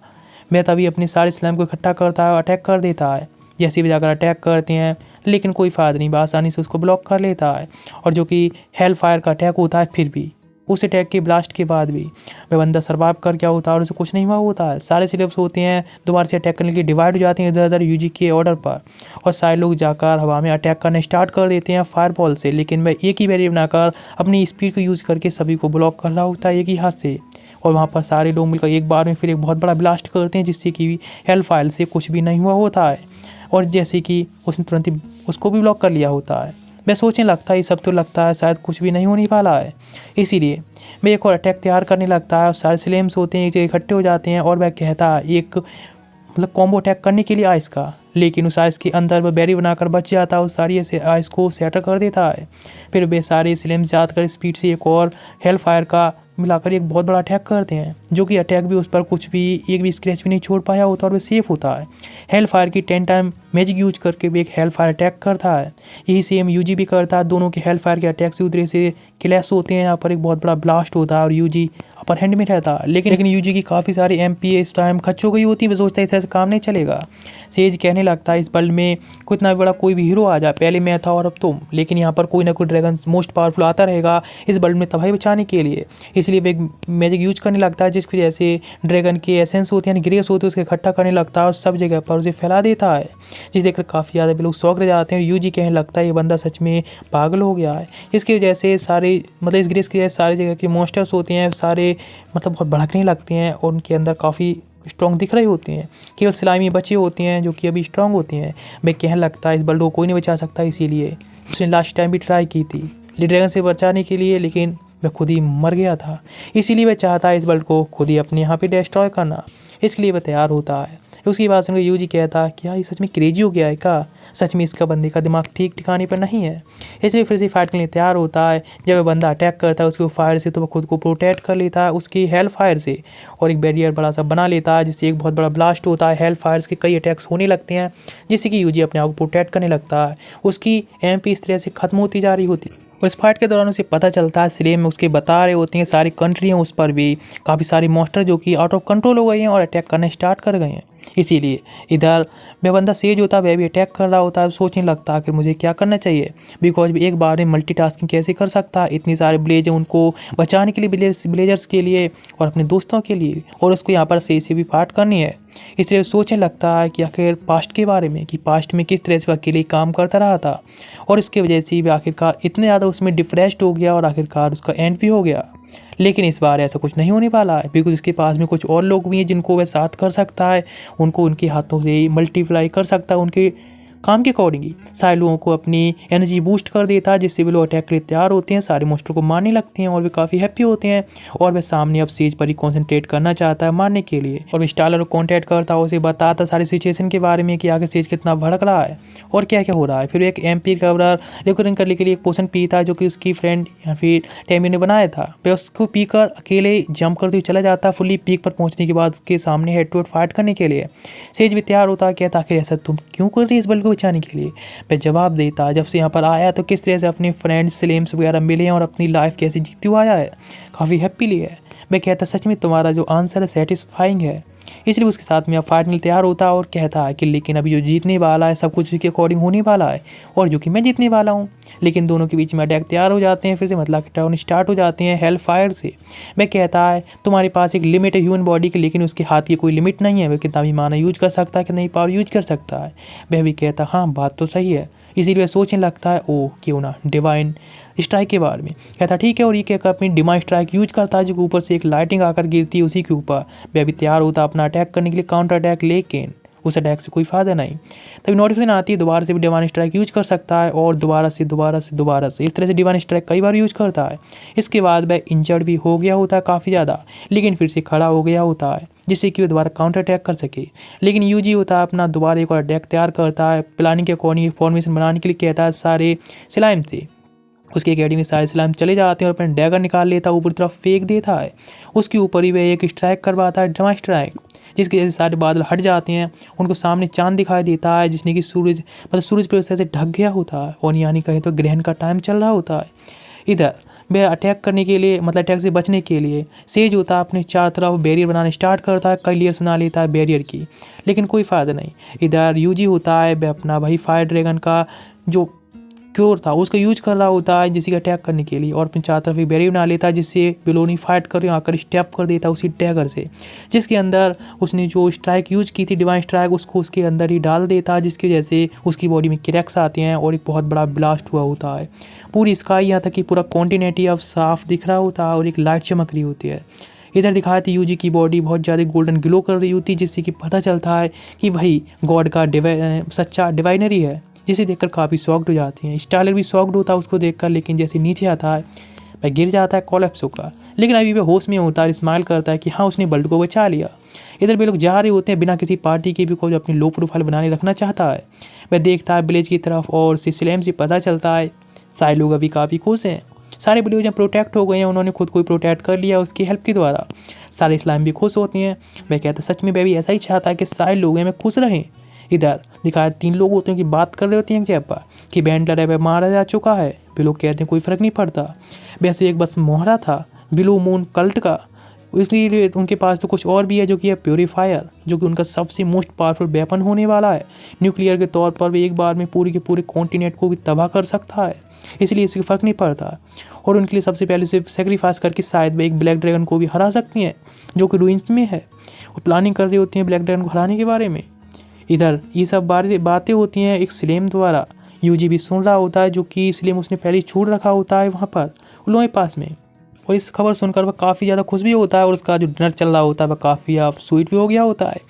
वह तभी अपने सारे स्लैम को इकट्ठा करता है और अटैक कर देता है। जैसे भी जाकर अटैक करते हैं लेकिन कोई फ़ायदा नहीं, आसानी से उसको ब्लॉक कर लेता है। और जो कि हेल फायर का अटैक होता है फिर भी उस अटैक के ब्लास्ट के बाद भी वह बंदा सर्वाइव कर क्या होता है और उसे कुछ नहीं हुआ होता है। सारे स्लेब्स होते हैं दोबारा से अटैक करने के लिए डिवाइड हो जाते हैं इधर उधर यूजी के ऑर्डर पर, और सारे लोग जाकर हवा में अटैक करना स्टार्ट कर देते हैं फायरबॉल से। लेकिन वह एक ही बैरियर बनाकर अपनी स्पीड को यूज़ करके सभी को ब्लॉक कर रहा होता है एक ही हाथ से, और वहाँ पर सारे लोग मिलकर एक बार में फिर एक बहुत बड़ा ब्लास्ट करते हैं जिससे कि हेल फायर से कुछ भी नहीं हुआ होता है, और जैसे कि उसने तुरंत ही उसको भी ब्लॉक कर लिया होता है। वह सोचने लगता है ये सब तो लगता है शायद कुछ भी नहीं होने वाला है, इसीलिए वह एक और अटैक तैयार करने लगता है और सारे स्लेम्स होते हैं एक जगह इकट्ठे हो जाते हैं, और वह कहता है एक मतलब कॉम्बो अटैक करने के लिए आइस का, लेकिन उस आइस के अंदर वह बैरी बनाकर बच जाता है और सारी ऐसे आइस को सेटर कर देता है। फिर वे सारे स्लेम्स जाकर स्पीड से एक और हेल फायर का मिलाकर एक बहुत बड़ा अटैक करते हैं, जो कि अटैक भी उस पर कुछ भी एक भी स्क्रैच भी नहीं छोड़ पाया होता और वह सेफ होता है। हेल फायर की 10 टाइम मैजिक यूज करके भी एक हेल फायर अटैक करता है, यही सेम यूजी भी करता है। दोनों के हेल फायर के अटैक से उधर से क्लैश होते हैं, यहाँ पर एक बहुत बड़ा ब्लास्ट होता है और यूजी अपर हैंड में रहता है। लेकिन यूजी की काफ़ी सारी MP इस टाइम खर्च हो गई होती है। वह सोचता है इस तरह से काम नहीं चलेगा। सेज कहने लगता है इस वर्ल्ड में कितना बड़ा कोई भी हीरो आ जाए, पहले मैं था और अब तुम, लेकिन यहाँ पर कोई ना कोई ड्रैगन मोस्ट पावरफुल आता रहेगा इस वर्ल्ड में तबाही बचाने के लिए। इसलिए वे एक मैजिक यूज करने लगता है जिसकी वजह से ड्रैगन के एसेंस होते हैं ग्रेस होते हैं उसके इकट्ठा करने लगता है और सब जगह पर उसे फैला देता है, जिसे देखकर काफ़ी ज़्यादा लोग शौक रह जाते हैं। यूजी कहने लगता है ये बंदा सच में पागल हो गया है। इसकी वजह से सारे मतलब इस ग्रेस की वजह से सारी जगह के मॉन्स्टर्स होते हैं सारे मतलब बहुत भड़कने लगते हैं और उनके अंदर काफ़ी स्ट्रॉन्ग दिख रहे होते हैं। केवल स्लाइमी बचे होते हैं जो कि अभी स्ट्रॉन्ग होते हैं। मैं कहने लगता है इस वर्ल्ड को कोई नहीं बचा सकता, इसीलिए उसने लास्ट टाइम भी ट्राई की थी ड्रैगन से बचाने के लिए, लेकिन वह खुद ही मर गया था। इसीलिए वह चाहता है इस वर्ल्ड को खुद ही अपने यहाँ पे डिस्ट्रॉय करना। इसके लिए वह तैयार होता है। उसकी बात सुनकर यूजी कहता है क्या ये सच में क्रेजी हो गया है क्या, सच में इसका बंदे का दिमाग ठीक ठिकाने पर नहीं है। इसलिए फिर से फाइट के लिए तैयार होता है। जब वह बंदा अटैक करता है उसके फायर से तो वह खुद को प्रोटेक्ट कर लेता है उसकी हेल फायर से और एक बैरियर बड़ा सा बना लेता है, जिससे एक बहुत बड़ा ब्लास्ट होता है। हेल फायर्स के कई अटैक्स होने लगते हैं जिससे कि यूजी अपने आप को प्रोटेक्ट करने लगता है। उसकी एमपी इस तरह से खत्म होती जा रही होती है और इस फाइट के दौरान उसे पता चलता है स्लेम में उसके बता रहे होते हैं सारी कंट्री हैं उस पर भी काफ़ी सारी मॉन्स्टर जो कि आउट ऑफ कंट्रोल हो गए हैं और अटैक करने स्टार्ट कर गए हैं। इसीलिए इधर वह बंदा सेज होता है, वह भी अटैक कर रहा होता है, सोचने लगता है कि मुझे क्या करना चाहिए बिकॉज एक बार में मल्टीटास्किंग कैसे कर सकता है। इतनी सारे विलेज हैं उनको बचाने के लिए, विलेजर्स के लिए और अपने दोस्तों के लिए, और उसको यहाँ पर सेज से भी फाइट करनी है। इसलिए सोचने लगता है कि आखिर पास्ट के बारे में कि पास्ट में किस तरह से वह अकेले काम करता रहा था और उसकी वजह से वह आखिरकार इतने ज़्यादा उसमें डिप्रेस्ड हो गया और आखिरकार उसका एंड भी हो गया। लेकिन इस बार ऐसा कुछ नहीं होने वाला है बिकॉज उसके पास में कुछ और लोग भी हैं जिनको वह साथ कर सकता है, उनको उनके हाथों से ही मल्टीप्लाई कर सकता है उनके काम के अकॉर्डिंग ही। सारे लोगों को अपनी एनर्जी बूस्ट कर देता है जिससे वे लोग अटैक के लिए तैयार होते हैं, सारे मोस्टर को मारने लगते हैं और वे काफ़ी हैप्पी होते हैं और वह सामने अब सेज पर ही कॉन्सेंट्रेट करना चाहता है मारने के लिए। और वह स्टालर को कॉन्टैक्ट करता है, उसे बताता सारी सिचुएशन के बारे में कि आगे सेज कितना भड़क रहा है और क्या क्या हो रहा है। फिर एक एमपी कवर रिकवरिंग करने के लिए एक पोशन पीता है जो कि उसकी फ्रेंड या फिर टैमी ने बनाया था। वह उसको पीकर अकेले जंप करते हुए चला जाता है फुल्ली पीक पर पहुंचने के बाद उसके सामने हेड टू हेड फाइट करने के लिए। सेज भी तैयार होता है, कहता आखिर ऐसा तुम क्यों कर रही है इस बल को बचाने के लिए। वह जवाब देता है जब से यहाँ पर आया तो किस तरह से अपने फ्रेंड्स स्लेम्स वगैरह मिले हैं और अपनी लाइफ कैसे जीती हुआ आया है, काफ़ी हैप्पीली है। मैं कहता सच में तुम्हारा जो आंसर है सेटिस्फाइंग है। इसलिए उसके साथ में अब फाइट में तैयार होता है और कहता है कि लेकिन अभी जो जीतने वाला है सब कुछ उसके अकॉर्डिंग होने वाला है और जो कि मैं जीतने वाला हूँ। लेकिन दोनों के बीच में अटैक तैयार हो जाते हैं, फिर से मतलब टाउन स्टार्ट हो जाते हैं हेल फायर से। मैं कहता है तुम्हारे पास एक लिमिट है ह्यूमन बॉडी की, लेकिन उसके हाथ की कोई लिमिट नहीं है, वह कितना भी माना यूज कर सकता है कि नहीं पावर यूज कर सकता है। वह भी कहता हाँ बात तो सही है। इसीलिए वह सोचने लगता है ओ क्यों ना डिवाइन स्ट्राइक के बारे में। कहता ठीक है और ये कहकर अपनी डिवाइन स्ट्राइक यूज करता है जो ऊपर से एक लाइटिंग आकर गिरती है उसी के ऊपर। वह भी तैयार होता है अपना अटैक करने के लिए काउंटर अटैक, लेकिन उस अटैक से कोई फायदा नहीं। तभी नोटिफिकेशन आती है दोबारा से भी डिवाइन स्ट्राइक यूज कर सकता है और दोबारा से इस तरह से डिवाइन स्ट्राइक कई बार यूज करता है। इसके बाद वह इंजर्ड भी हो गया होता है काफ़ी ज़्यादा, लेकिन फिर से खड़ा हो गया होता है जिससे कि वो दोबारा काउंटर अटैक कर सके। लेकिन यूजी होता है अपना दोबारा एक और अटैक तैयार करता है प्लानिंग के अकॉर्डिंग फॉर्मेशन बनाने के लिए। कहता है सारे स्लाइम से उसके अकेडमी में सारे स्लाइम चले जाते हैं और अपना डैगर निकाल लेता है, ऊपर तरफ फेंक देता है। उसके ऊपर ही वह एक स्ट्राइक करवाता है डिवाइन स्ट्राइक, जिसकी वजह से सारे बादल हट जाते हैं। उनको सामने चांद दिखाई देता है जिसने कि सूरज पर उस तरह से ढक गया होता है और यानी कहें तो ग्रहण का टाइम चल रहा होता है। इधर वह अटैक करने के लिए अटैक से बचने के लिए सेज होता है अपने चारों तरफ बैरियर बनाने स्टार्ट करता है, कई लेयर्स बना लेता है बैरियर की, लेकिन कोई फ़ायदा नहीं। इधर यूजी होता है वह अपना भाई फायर ड्रैगन का जो क्योर था उसका यूज कर रहा होता है जिसकी अटैक करने के लिए और अपने चारों तरफ एक बैरियर बना लेता है जिससे बिलोनी फाइट कर आकर स्टेप कर देता है उसी डैगर से, जिसके अंदर उसने जो स्ट्राइक यूज की थी डिवाइन स्ट्राइक उसको उसके अंदर ही डाल देता है, जिसकी वजह से उसकी बॉडी में क्रैक्स आते हैं और एक बहुत बड़ा ब्लास्ट हुआ होता है। पूरी स्काई यहाँ तक कि पूरा कॉन्टिनेंट ही अब साफ दिख रहा होता है और एक लाइट चमक रही होती है। इधर दिखाया था यूजी की बॉडी बहुत ज़्यादा गोल्डन ग्लो कर रही होती है जिससे कि पता चलता है कि भाई गॉड का सच्चा डिवाइनरी है, जिसे देखकर काफ़ी शॉक्ड हो जाती हैं। स्टाइलर भी शॉक्ड होता है उसको देखकर, लेकिन जैसे नीचे आता है वह गिर जाता है कोलैप्स होकर, लेकिन अभी वह होश में होता है, स्माइल करता है कि हाँ उसने वर्ल्ड को बचा लिया। इधर वे लोग जा रहे होते हैं बिना किसी पार्टी के भी, कोई अपनी लो प्रोफाइल बनाने रखना चाहता है। वह देखता है विलेज की तरफ और स्लेम से पता चलता है सारे लोग अभी काफ़ी खुश हैं, सारे विलेज प्रोटेक्ट हो गए हैं, उन्होंने खुद को प्रोटेक्ट कर लिया उसकी हेल्प के द्वारा। सारे स्लाइम भी खुश होते हैं। वह कहता है सच में वह भी ऐसा ही चाहता है कि सारे लोग में खुश रहें। इधर दिखाया 3 लोग होते हैं कि बात कर रहे होते हैं एक जगह पर कि बैंडलर है वह मारा जा चुका है। वे लोग कहते हैं कोई फ़र्क नहीं पड़ता, वैसे एक बस मोहरा था ब्लू मून कल्ट का, इसलिए उनके पास तो कुछ और भी है जो कि है प्योरीफायर, जो कि उनका सबसे मोस्ट पावरफुल वेपन होने वाला है। न्यूक्लियर के तौर पर भी एक बार में पूरी के पूरे कॉन्टिनेंट को भी तबाह कर सकता है, इसलिए इससे फ़र्क नहीं पड़ता। और उनके लिए सबसे पहले से सेक्रीफाइस करके शायद वे एक ब्लैक ड्रैगन को भी हरा सकती हैं जो कि रूइंस में है, और प्लानिंग कर रही होती हैं ब्लैक ड्रैगन को हराने के बारे में। इधर ये सब बातें होती हैं एक स्लेम द्वारा, यूजी भी सुन रहा होता है जो कि स्लेम उसने पहले छोड़ रखा होता है वहाँ पर उन लोगों के पास में। और इस खबर सुनकर वह काफ़ी ज़्यादा खुश भी होता है और उसका जो डिनर चल रहा होता है वह काफ़ी स्वीट भी हो गया होता है।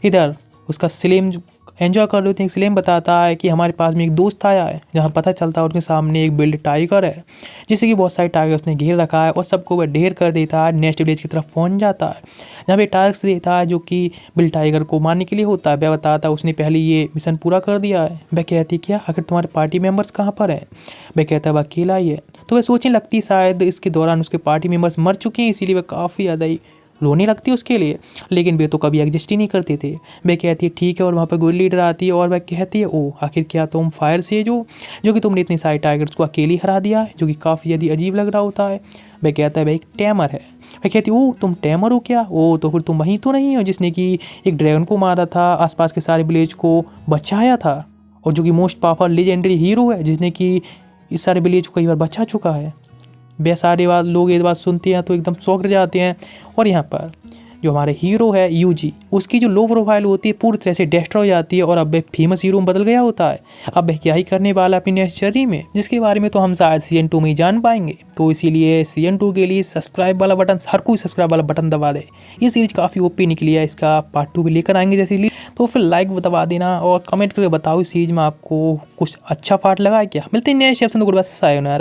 इधर उसका स्लेम एंजॉय कर रहे होते हैं। स्लेम बताता है कि हमारे पास में एक दोस्त आया है, जहाँ पता चलता है उनके सामने एक बिल्ड टाइगर है, जिससे कि बहुत सारे टाइगर उसने घेर रखा है और सबको वह ढेर कर देता है। नेक्स्ट विलेज की तरफ पहुंच जाता है, जहाँ पे टास्क देता है जो कि बिल्ड टाइगर को मारने के लिए होता है। वह बताता है उसने पहले ये मिशन पूरा कर दिया है। वह कहती है क्या, आखिर तुम्हारे पार्टी मेंबर्स कहाँ पर हैं? वह कहता है वह अकेला ही है। तो वह सोचने लगती शायद इसके दौरान उसके पार्टी मेंबर्स मर चुके हैं, इसीलिए वह काफ़ी ज़्यादा ही रोने लगती है उसके लिए। लेकिन वे तो कभी एग्जिस्ट ही नहीं करते थे। वह कहती है ठीक है, और वहाँ पर गुड लीडर आती है और वह कहती है ओह आखिर क्या तुम फायर से जो कि तुमने इतने सारे टाइगर्स को अकेले हरा दिया है, जो कि काफ़ी ज़्यादा अजीब लग रहा होता है। वह कहता है वह एक टैमर है। वह कहती है ओह तुम टैमर हो क्या? ओह तो फिर तुम वहीं तो नहीं हो जिसने कि एक ड्रैगन को मारा था, आसपास के सारे विलेज को बचाया था, और जो कि मोस्ट पावरफुल लेजेंडरी हीरो है, जिसने कि इस सारे विलेज को कई बार बचा चुका है। वे सारे लोग ये बात सुनते हैं तो एकदम शॉक रह जाते हैं। और यहाँ पर जो हमारे हीरो है यूजी, उसकी जो लो प्रोफाइल होती है पूरी तरह से डिस्ट्रॉय हो जाती है और अब वह फेमस हीरो में बदल गया होता है। अब वह क्या ही करने वाला अपनी नेक्स्ट जर्नी में, जिसके बारे में तो हम शायद सीजन 2 में ही जान पाएंगे। तो इसीलिए सीजन 2 के लिए सब्सक्राइब वाला बटन, हर कोई सब्सक्राइब वाला बटन दबा दे। ये सीरीज काफ़ी ओपी निकली है, इसका पार्ट 2 भी लेकर आएंगे जैसे लिए। तो फिर लाइक दबा देना और कमेंट करके बताओ इस सीरीज में आपको कुछ अच्छा पार्ट लगा है क्या। मिलते हैं नेक्स्ट एपिसोड में, गुड बाय, सायोनारा।